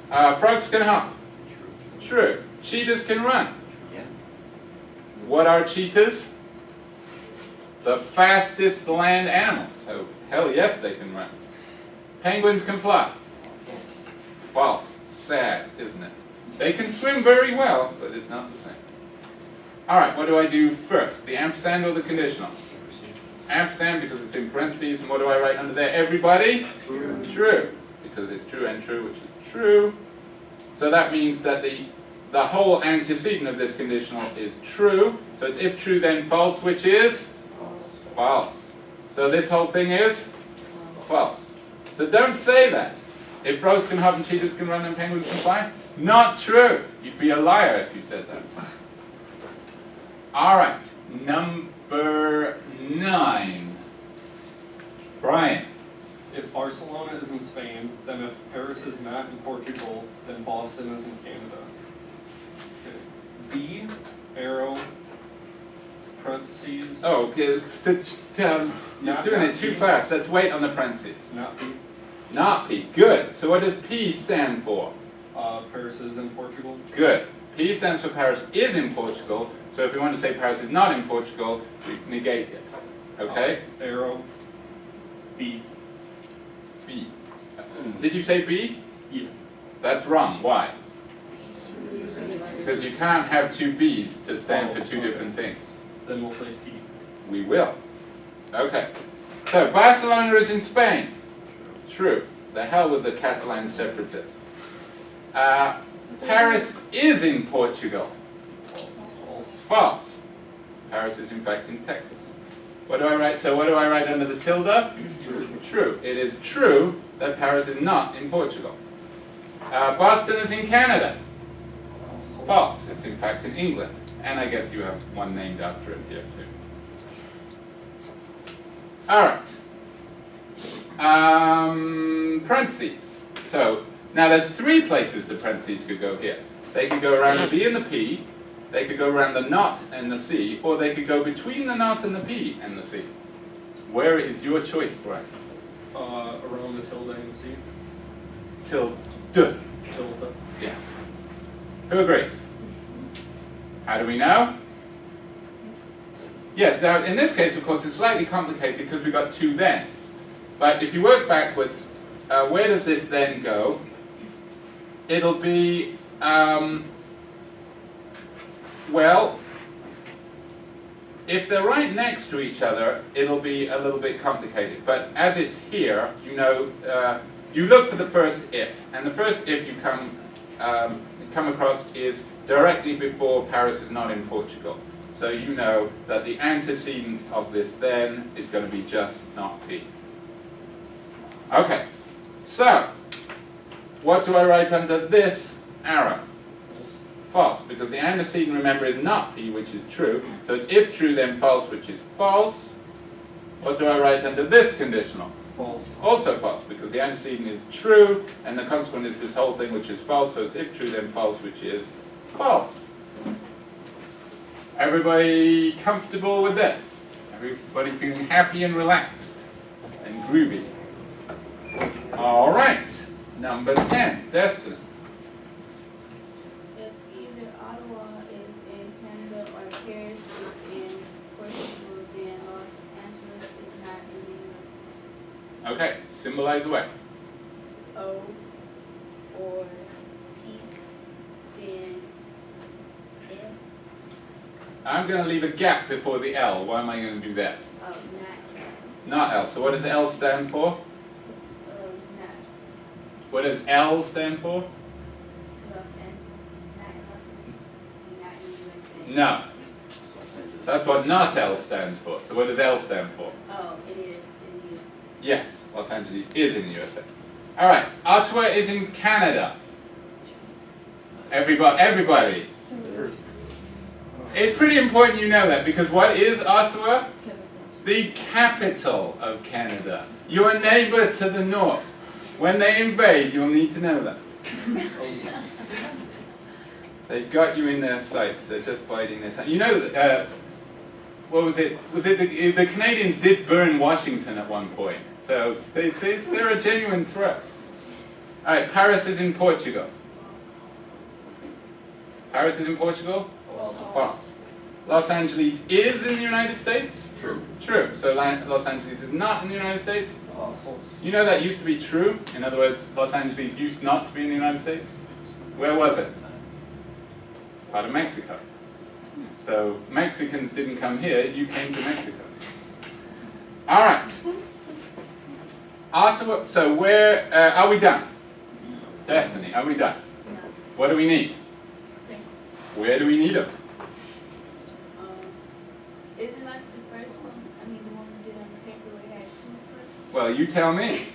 Frogs can hop. True. True. Cheetahs can run. Yeah. What are cheetahs? The fastest land animals. So hell yes, they can run. Penguins can fly. False. Sad, isn't it? They can swim very well, but it's not the same. All right, what do I do first? The ampersand or the conditional? Ampersand because it's in parentheses, and what do I write under there? Everybody? True. True, because it's true and true, which is true. So that means that the whole antecedent of this conditional is true. So it's if true, then false, which is? False. So this whole thing is? False. So don't say that. If frogs can hop and cheetahs can run, then penguins can fly? Not true. You'd be a liar if you said that. All right. Number 9. Brian. If Barcelona is in Spain, then if Paris is not in Portugal, then Boston is in Canada. Okay. B, arrow, parentheses, Oh, okay, you're doing it too fast. Let's wait on the parentheses. not B. Not P. Good. So what does P stand for? Paris is in Portugal. Good. P stands for Paris is in Portugal. So if we want to say Paris is not in Portugal, we negate it. Okay? Arrow, B. B. Did you say B? Yeah. That's wrong. Why? Because you can't have two B's to stand for two different things. Then we'll say C. We will. Okay. So Barcelona is in Spain. True. The hell with the Catalan separatists. Paris is in Portugal. False. Paris is in fact in Texas. What do I write? So what do I write under the tilde? True. It is true that Paris is not in Portugal. Boston is in Canada. False. It's in fact in England. And I guess you have one named after it here too. Alright. Parentheses. So, now there's 3 places the parentheses could go here. They could go around the B and the P, they could go around the not and the C, or they could go between the not and the P and the C. Where is your choice, Brian? Around the tilde and C. Tilde. Tilde. Yes. Who agrees? How do we know? Yes, now in this case, of course, it's slightly complicated because we've got 2 thens. But if you work backwards, where does this then go? It'll be, well, if they're right next to each other, it'll be a little bit complicated. But as it's here, you know, you look for the first if. And the first if you come across is directly before Paris is not in Portugal. So you know that the antecedent of this then is going to be just not P. Okay, so what do I write under this arrow? False, because the antecedent, remember, is not P, which is true. So it's if true, then false, which is false. What do I write under this conditional? False. Also false, because the antecedent is true, and the consequent is this whole thing, which is false. So it's if true, then false, which is false. Everybody comfortable with this? Everybody feeling happy and relaxed and groovy? All right, number 10, Destiny. If either Ottawa is in Canada or Paris is in Portugal, then Los Angeles is not in the US. Okay, symbolize away. O or P, then F. I'm going to leave a gap before the L. Why am I going to do that? Not Not L. So what does L stand for? not What does L stand for? Los Angeles, not in the USA. No. That's what not L stands for. So what does L stand for? Oh, it is in the US. Yes, Los Angeles is in the USA. All right, Ottawa is in Canada. Everybody. It's pretty important you know that, because what is Ottawa? The capital of Canada. Your neighbor to the north. When they invade, you'll need to know that. They've got you in their sights. They're just biding their time. You know, what was it? Was it the Canadians did burn Washington at one point? So they're a genuine threat. All right, Paris is in Portugal. Paris is in Portugal? False. Los Angeles is in the United States? True. True. So Los Angeles is not in the United States? False. You know that used to be true? In other words, Los Angeles used not to be in the United States? Where was it? Part of Mexico. So Mexicans didn't come here, you came to Mexico. All right. Ottawa, so where, are we done? Destiny, are we done? No. What do we need? Thanks. Where do we need them? Isn't that the first one? I mean, the one we did on the paper where we had 2 first? Well, you tell me.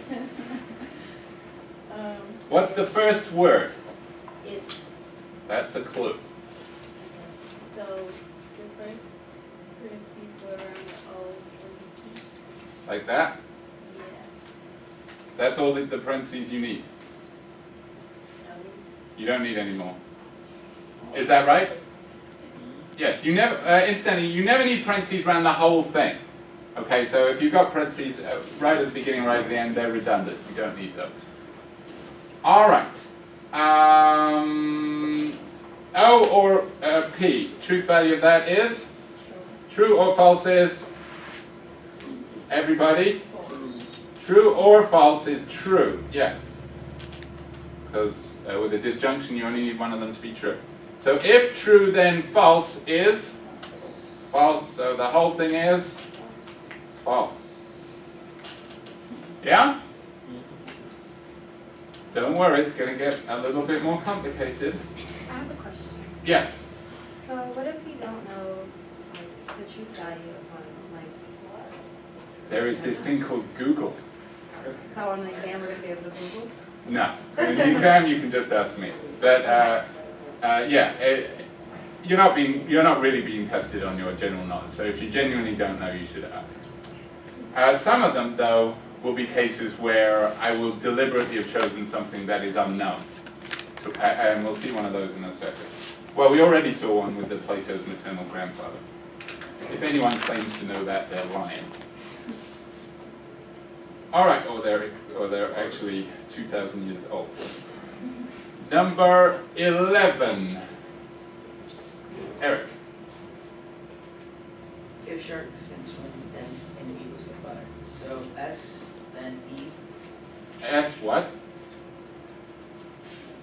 Um, What's the first word? it, That's a clue. so the first parentheses go like that. Yeah. That's all the parentheses you need. No. You don't need any more. Is that right? Yes, you never, incidentally, you never need parentheses around the whole thing. Okay, so if you've got parentheses right at the beginning, right at the end, they're redundant. You don't need those. All right. O or P, truth value of that is? True or false is? Everybody? True or false is true, yes. Because with a disjunction, you only need one of them to be true. So if true, then false is? False, so the whole thing is? False. Yeah? Don't worry, it's going to get a little bit more complicated. I have a question. Yes? So what if we don't know like the truth value of one of them? Like what? There is this thing called Google. So on the exam we're gonna be able to Google? No. In the exam you can just ask me. But yeah, you're not really being tested on your general knowledge. So if you genuinely don't know, you should ask. Some of them, though, will be cases where I will deliberately have chosen something that is unknown. And we'll see one of those in a second. Well, we already saw one with the Plato's maternal grandfather. If anyone claims to know that, they're lying. All right, or they're actually 2,000 years old. Number 11. Eric. If sharks can swim, then and eagles can fly. So S, then E. S what?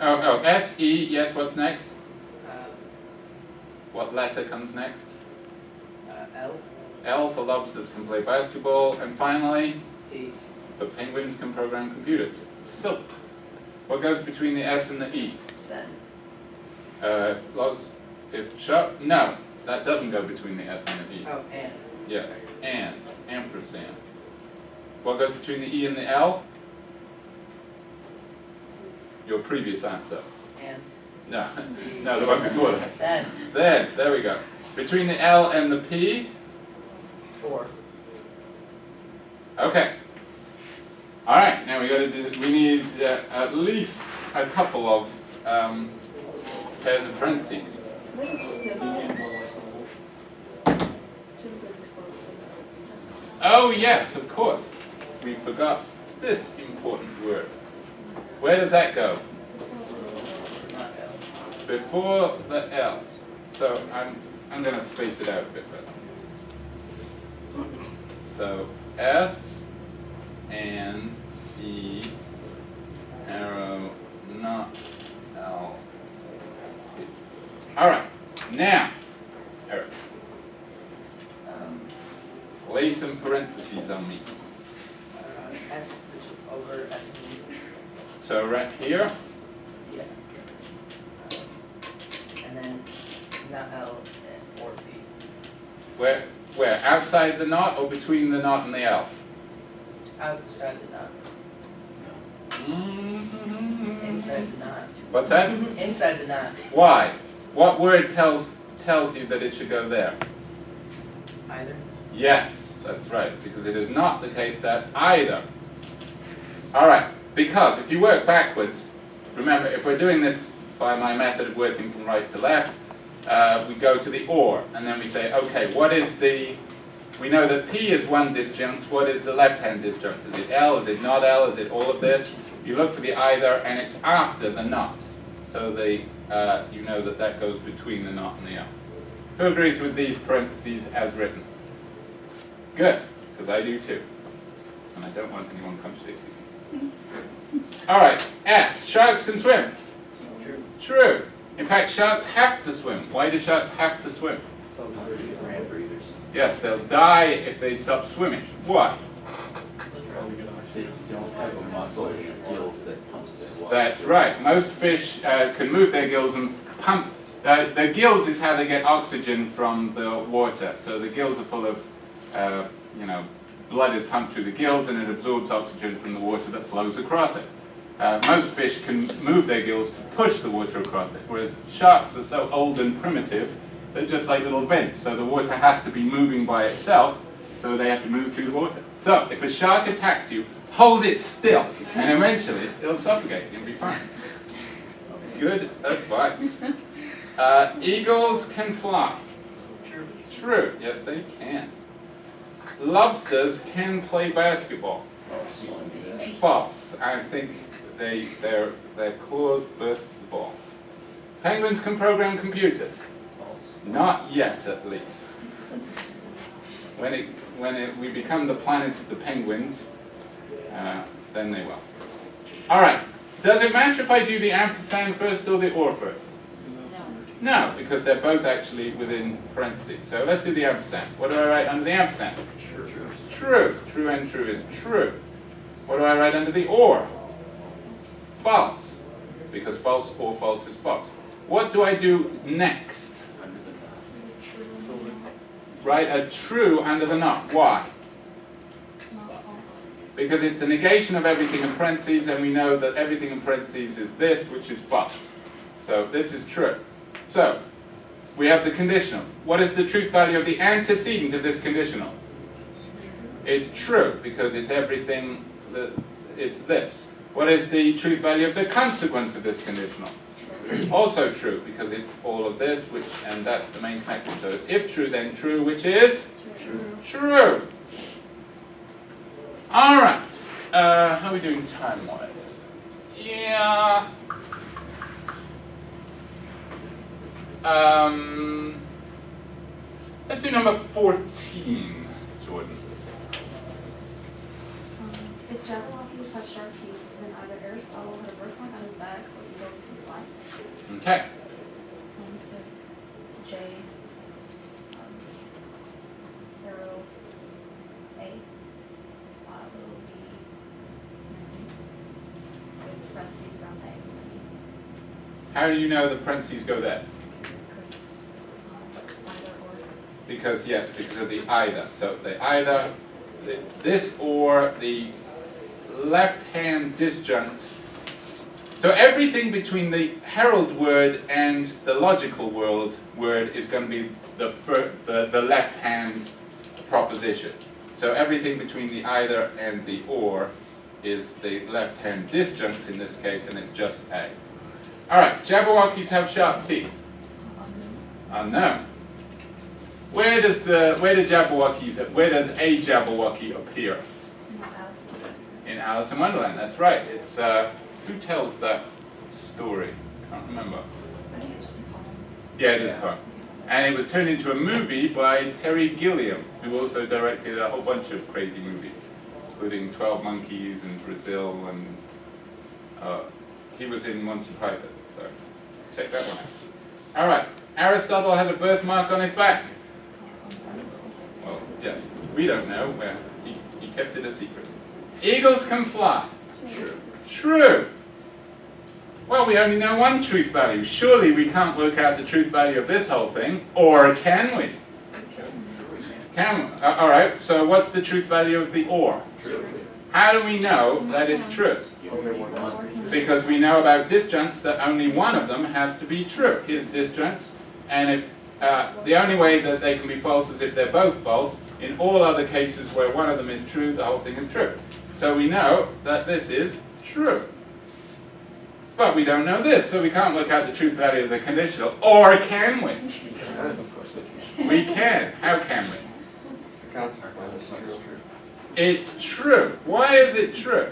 Oh, S, E, yes, what's next? What letter comes next? L. L for lobsters can play basketball. And finally, E. for penguins can program computers. Silp. What goes between the S and the E? Then. If shark, no, that doesn't go between the S and the E. Oh, and. Yes, and, ampersand. What goes between the E and the L? Your previous answer. And. No, no, the one before that. Then. There we go. Between the L and the P? Or. Okay. All right, now we need at least a couple of pairs of parentheses. What is the Oh yes, of course. We forgot this important word. Where does that go? Not L. Before the L. So I'm going to space it out a bit better. So S and E arrow not L. All right. Now, Eric, lay some parentheses on me. S over S and E. So right here. Yeah. And then not L or P. Where? Outside the knot or between the knot and the L? Outside the knot. Mm-hmm. Inside the knot. What's that? Inside the knot. Why? What word tells you that it should go there? Either. Yes, that's right, because it is not the case that either. All right, because if you work backwards, remember, if we're doing this by my method of working from right to left, we go to the or, and then we say, okay, what is we know that P is one disjunct, what is the left-hand disjunct? Is it L, is it not L, is it all of this? You look for the either, and it's after the not. So you know that goes between the not and the L. Who agrees with these parentheses as written? Good, because I do too. And I don't want anyone contradicting me. All right, S, sharks can swim. True. True. In fact, sharks have to swim. Why do sharks have to swim? So land breathers. Yes, they'll die if they stop swimming. Why? They don't have a muscle in their gills that pumps their water. That's right. Most fish can move their gills and pump. The gills is how they get oxygen from the water. So the gills are full of, blood is pumped through the gills and it absorbs oxygen from the water that flows across it. Most fish can move their gills to push the water across it, whereas sharks are so old and primitive, they're just like little vents. So the water has to be moving by itself, So they have to move through the water. So if a shark attacks you, hold it still, and eventually it'll suffocate and be fine. Good advice. Eagles can fly. True. Yes, they can. Lobsters can play basketball. False. I think their claws burst the ball. Penguins can program computers. Not yet, at least. When we become the planet of the penguins, then they will. All right. Does it matter if I do the ampersand first or the or first? No, because they're both actually within parentheses. So let's do the ampersand. What do I write under the ampersand? True. True. True and true is true. What do I write under the or? False. Because false or false is false. What do I do next? Write a true under the not. Why? Because it's the negation of everything in parentheses, and we know that everything in parentheses is this, which is false. So this is true. So we have the conditional. What is the truth value of the antecedent of this conditional? It's true, because it's everything that it's this. What is the truth value of the consequence of this conditional? Also true, because it's all of this, and that's the main connector. So it's if true, then true, which is? True. All right. How are we doing time-wise? Yeah. Let's do number 14, Jordan. If Jabberwockies have sharp teeth, then either Aristotle had a birthmark on his back or eagles can fly. Okay. So J, arrow A, little B, with parentheses around A. How do you know the parentheses go there? Because it's either or. Because, yes, because of the either. So the either, this or the left-hand disjunct. So everything between the Herald word and the logical word is going to be the left-hand proposition. So everything between the either and the or is the left-hand disjunct in this case, and it's just A. All right, Jabberwockies have sharp teeth. Unknown. Where does a Jabberwocky appear? In Alice in Wonderland. That's right. It's who tells that story? Can't remember. I think it's just a poem. Yeah, it is a poem. And it was turned into a movie by Terry Gilliam, who also directed a whole bunch of crazy movies, including 12 Monkeys and Brazil, and he was in Monty Python. So check that one out. All right. Aristotle had a birthmark on his back. Well, yes, we don't know. Well, he kept it a secret. Eagles can fly. True. Well, we only know one truth value. Surely we can't work out the truth value of this whole thing, or can we? Can we? All right, so what's the truth value of the or? True. How do we know that it's true? Because we know about disjuncts that only one of them has to be true. Here's disjuncts, and if the only way that they can be false is if they're both false. In all other cases where one of them is true, the whole thing is true. So we know that this is true. But we don't know this, so we can't work out the truth value of the conditional. Or can we? We can. How can we? The consequence is true. It's true. Why is it true?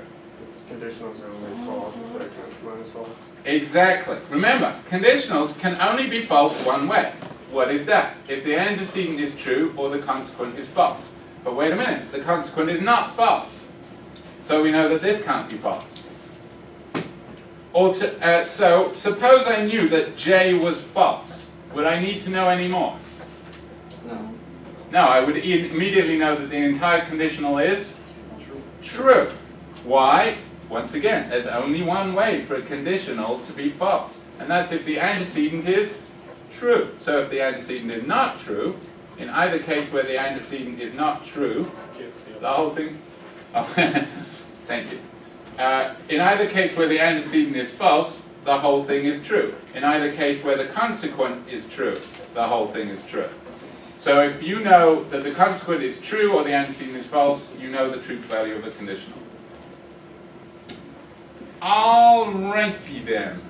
Conditionals are only false if their consequence is false. Exactly. Remember, conditionals can only be false one way. What is that? If the antecedent is true or the consequent is false. But wait a minute, the consequent is not false. So we know that this can't be false. So suppose I knew that J was false. Would I need to know any more? No. No, I would immediately know that the entire conditional is true. Why? Once again, there's only one way for a conditional to be false, and that's if the antecedent is true. So if the antecedent is not true, in either case where the antecedent is not true, the whole thing... Oh, thank you. In either case where the antecedent is false, the whole thing is true. In either case where the consequent is true, the whole thing is true. So if you know that the consequent is true or the antecedent is false, you know the truth value of the conditional. Alrighty then.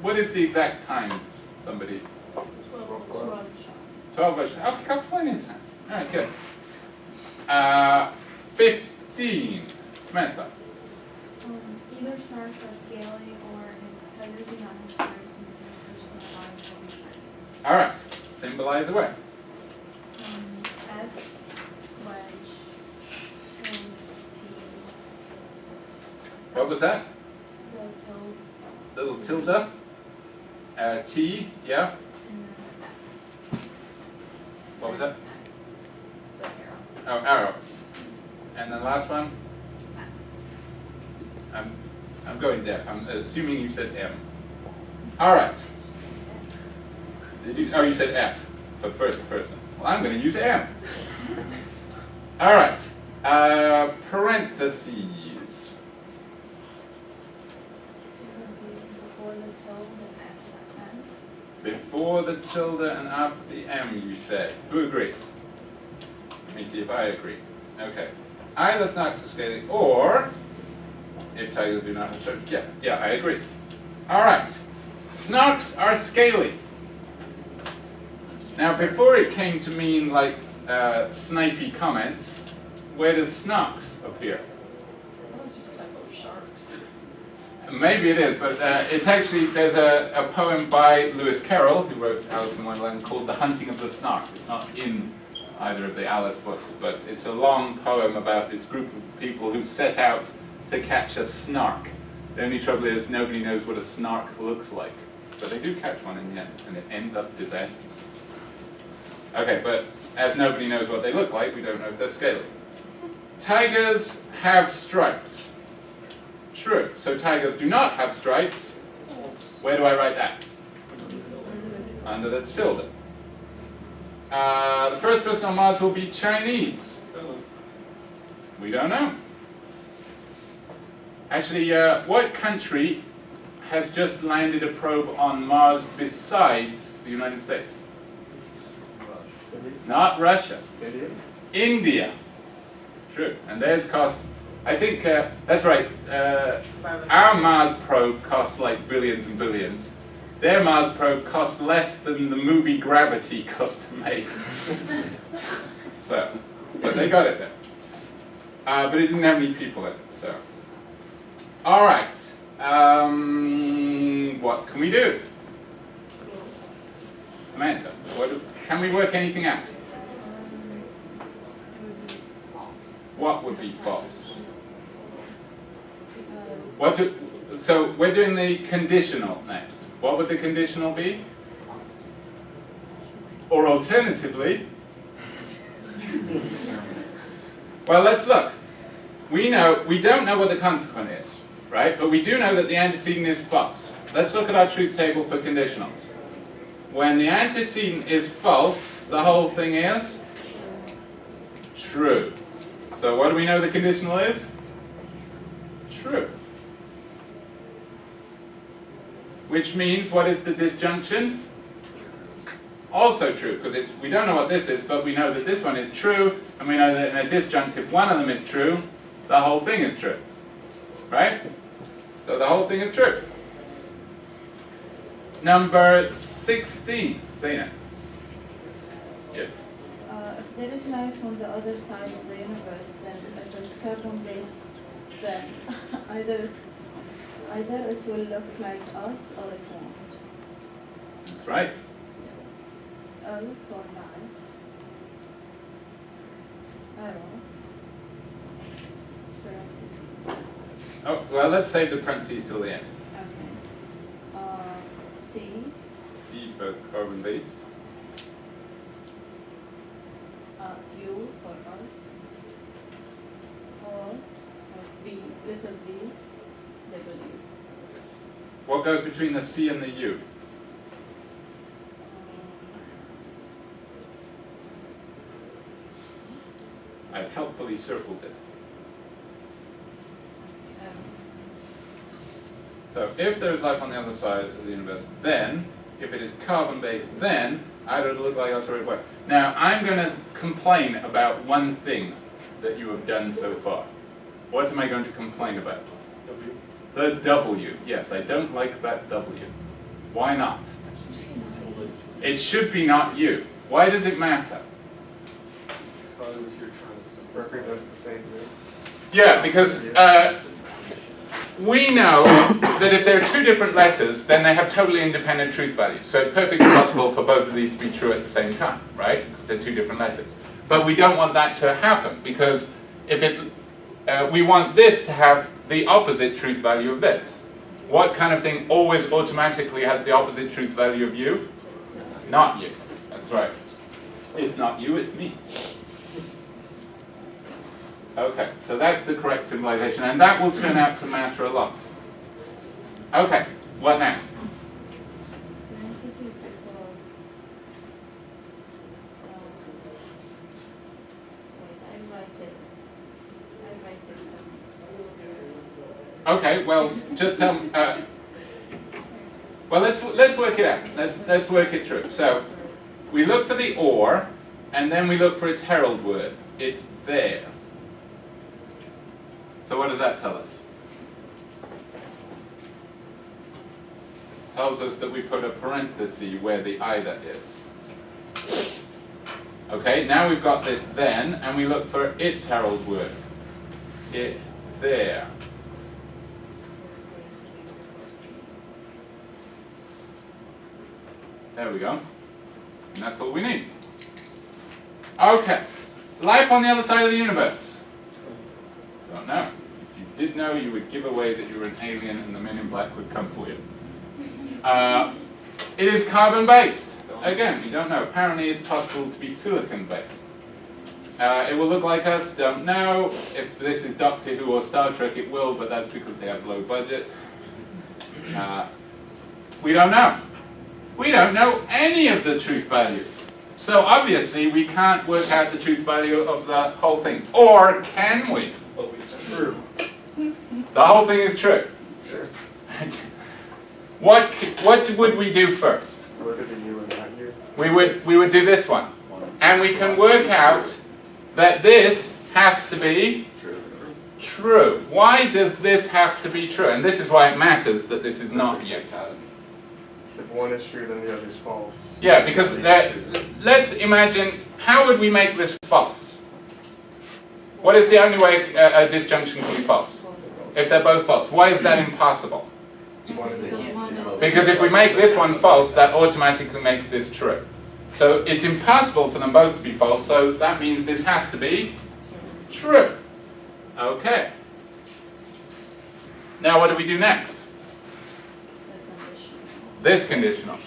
What is the exact time, somebody? 12 version. Oh, we've got plenty of time. Alright, good. 15. Samantha. Either snarks are scaly or headers do not have snarks and the first lines will be shiny. Alright, symbolize away. S, wedge, and T. What was that? The Little tilde. T, yeah. and then What was that? the arrow. Oh, arrow. And then last one? I'm going deaf. I'm assuming you said M. Alright. You said F for first person. Well, I'm going to use M. Alright. Parentheses. Before the tilde and after that M. Before the tilde and after the M, you say. Who agrees? Let me see if I agree. Okay. Either snarks are scaly or if tigers do not have stripes. Yeah, I agree. Alright. Snarks are scaly. Now, before it came to mean like snipey comments, where does snarks appear? That was just a type of sharks. Maybe it is, but it's actually, there's a poem by Lewis Carroll, who wrote Alice in Wonderland, called The Hunting of the Snark. It's not in either of the Alice books, but it's a long poem about this group of people who set out to catch a snark. The only trouble is nobody knows what a snark looks like. But they do catch one in the end, and it ends up disastrous. Okay, but as nobody knows what they look like, we don't know if they're scaly. Tigers have stripes. True. So tigers do not have stripes. Where do I write that? Under the tilde. The first person on Mars will be Chinese. We don't know. Actually, what country has just landed a probe on Mars besides the United States? Not Russia. India. It's true. And theirs cost, I think, that's right, our Mars probe cost like billions and billions. Their Mars probe cost less than the movie Gravity cost to make. So, but they got it there. But it didn't have any people in it, so. All right. What can we do? Samantha, can we work anything out? What would be false? So we're doing the conditional next. What would the conditional be? Or alternatively, well, let's look. We don't know what the consequent is, right? But we do know that the antecedent is false. Let's look at our truth table for conditionals. When the antecedent is false, the whole thing is true. So what do we know the conditional is? True. Which means, what is the disjunction? Also true, because we don't know what this is, but we know that this one is true, and we know that in a disjunctive one of them is true, the whole thing is true. Right? So the whole thing is true. Number 16. Zaina. Yes. If there is life on the other side of the universe, then if it's carbon-based, then either it will look like us or it won't. That's right. Look for life. Arrow. Parentheses. Oh, well, let's save the parentheses till the end. Okay. C. C for carbon-based. U for us. Or B, little b, W. What goes between the C and the U? I've helpfully circled it. So if there's life on the other side of the universe, then, if it is carbon-based, then Either it'll look like us or it won't. Now, I'm going to complain about one thing that you have done so far. What am I going to complain about? W. The W. Yes, I don't like that W. Why not? It should be not you. Why does it matter? Because you're trying to Represents the same thing. Yeah, because we know that if there are two different letters, then they have totally independent truth values. So it's perfectly possible for both of these to be true at the same time, right? Because they're two different letters. But we don't want that to happen, because if we want this to have the opposite truth value of this. What kind of thing always automatically has the opposite truth value of you? Not you. That's right. It's not you, it's me. Okay, so that's the correct symbolization, and that will turn out to matter a lot. Okay, what now? Parentheses before. Wait, I write it first. Okay, well, just tell me. Well, let's work it out. Let's work it through. So we look for the or, and then we look for its herald word. It's there. So what does that tell us? Tells us that we put a parenthesis where the either is. Okay, now we've got this then, and we look for its herald word. It's there. There we go. And that's all we need. Okay. Life on the other side of the universe. Don't know. If you did know, you would give away that you were an alien and the men in black would come for you. It is carbon-based. Again, we don't know. Apparently it's possible to be silicon-based. It will look like us, don't know. If this is Doctor Who or Star Trek, it will, but that's because they have low budgets. We don't know. We don't know any of the truth values. So obviously we can't work out the truth value of the whole thing. Or can we? Oh, it's true. The whole thing is true. Sure. What would we do first? Look at the you and not you. We would do this one. And we can work out that this has to be true. Why does this have to be true? And this is why it matters that this is not you. If one is true, then the other is false. Yeah, because let's imagine, how would we make this false? What is the only way a disjunction can be false? If they're both false. Why is that impossible? Because if we make this one false, that automatically makes this true. So it's impossible for them both to be false, so that means this has to be true. Okay. Now what do we do next? This conditional.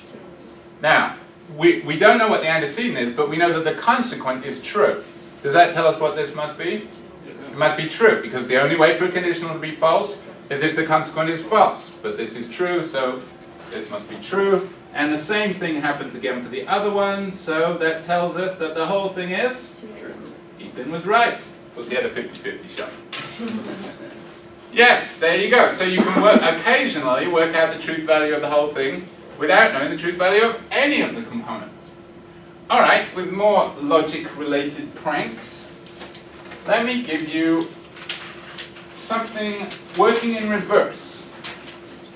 Now, we don't know what the antecedent is, but we know that the consequent is true. Does that tell us what this must be? It must be true, because the only way for a conditional to be false is if the consequent is false. But this is true, so this must be true. And the same thing happens again for the other one, so that tells us that the whole thing is true. Ethan was right, because he had a 50-50 shot. Yes, there you go. So you can occasionally work out the truth value of the whole thing without knowing the truth value of any of the components. All right, with more logic-related pranks, let me give you something working in reverse.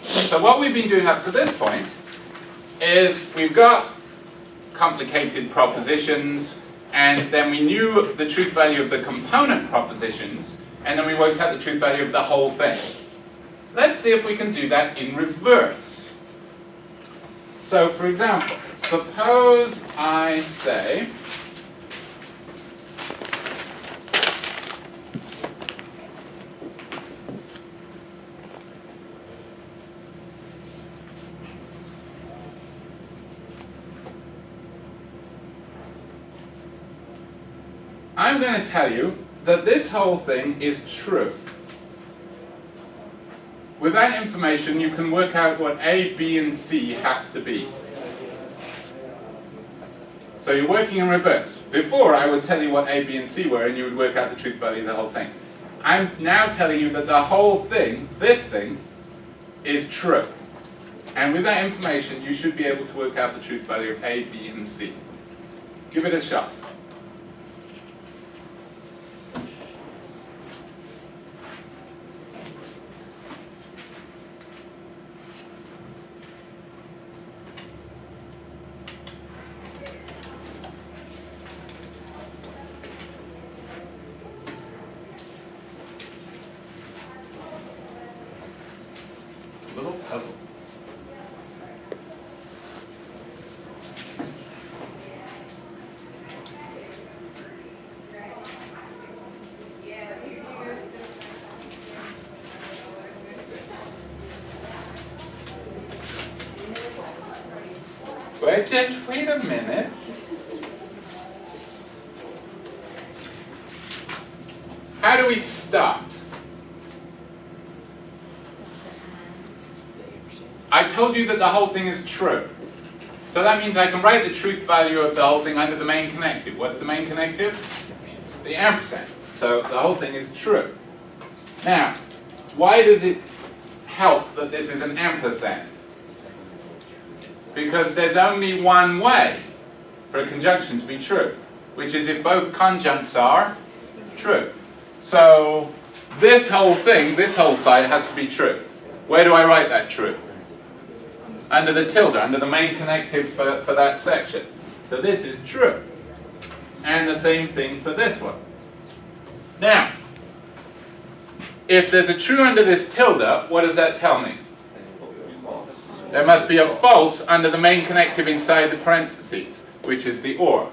So what we've been doing up to this point is we've got complicated propositions, and then we knew the truth value of the component propositions, and then we worked out the truth value of the whole thing. Let's see if we can do that in reverse. So, for example, suppose I say, I'm going to tell you that this whole thing is true. With that information, you can work out what A, B, and C have to be. So you're working in reverse. Before, I would tell you what A, B, and C were, and you would work out the truth value of the whole thing. I'm now telling you that the whole thing, this thing, is true. And with that information, you should be able to work out the truth value of A, B, and C. Give it a shot. Little puzzle. Wait a minute. How do we start? I told you that the whole thing is true. So that means I can write the truth value of the whole thing under the main connective. What's the main connective? The ampersand. So the whole thing is true. Now, why does it help that this is an ampersand? Because there's only one way for a conjunction to be true, which is if both conjuncts are true. So this whole thing, this whole side has to be true. Where do I write that true? Under the tilde, under the main connective for that section. So this is true. And the same thing for this one. Now, if there's a true under this tilde, what does that tell me? There must be a false under the main connective inside the parentheses, which is the or.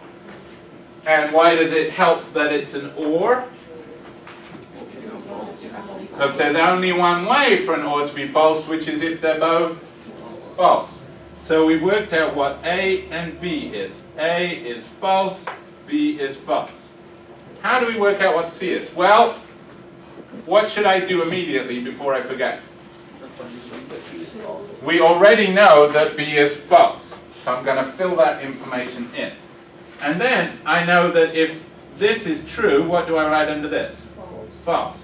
And why does it help that it's an or? Because there's only one way for an or to be false, which is if they're both false. So we've worked out what A and B is. A is false, B is false. How do we work out what C is? Well, what should I do immediately before I forget? We already know that B is false, so I'm going to fill that information in. And then I know that if this is true, what do I write under this? False.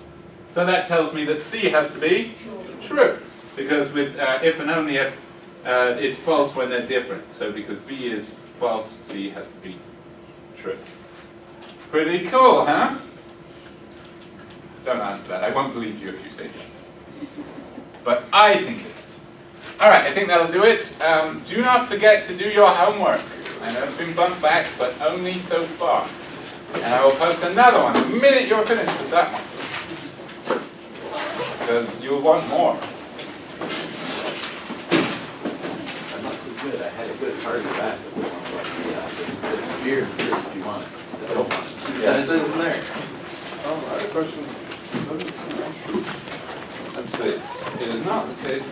So that tells me that C has to be true, because with if and only if, it's false when they're different. So because B is false, C has to be true. Pretty cool, huh? Don't answer that. I won't believe you if you say yes. But I think it is. All right, I think that'll do it. Do not forget to do your homework. I know it's been bumped back, but only so far. And I will post another one the minute you're finished with that one. Because you'll want more. That must be good. I had a good target back. It's beer if you want it. I don't want it. Yeah, it isn't there. I have a question. Let's see. It is not the case.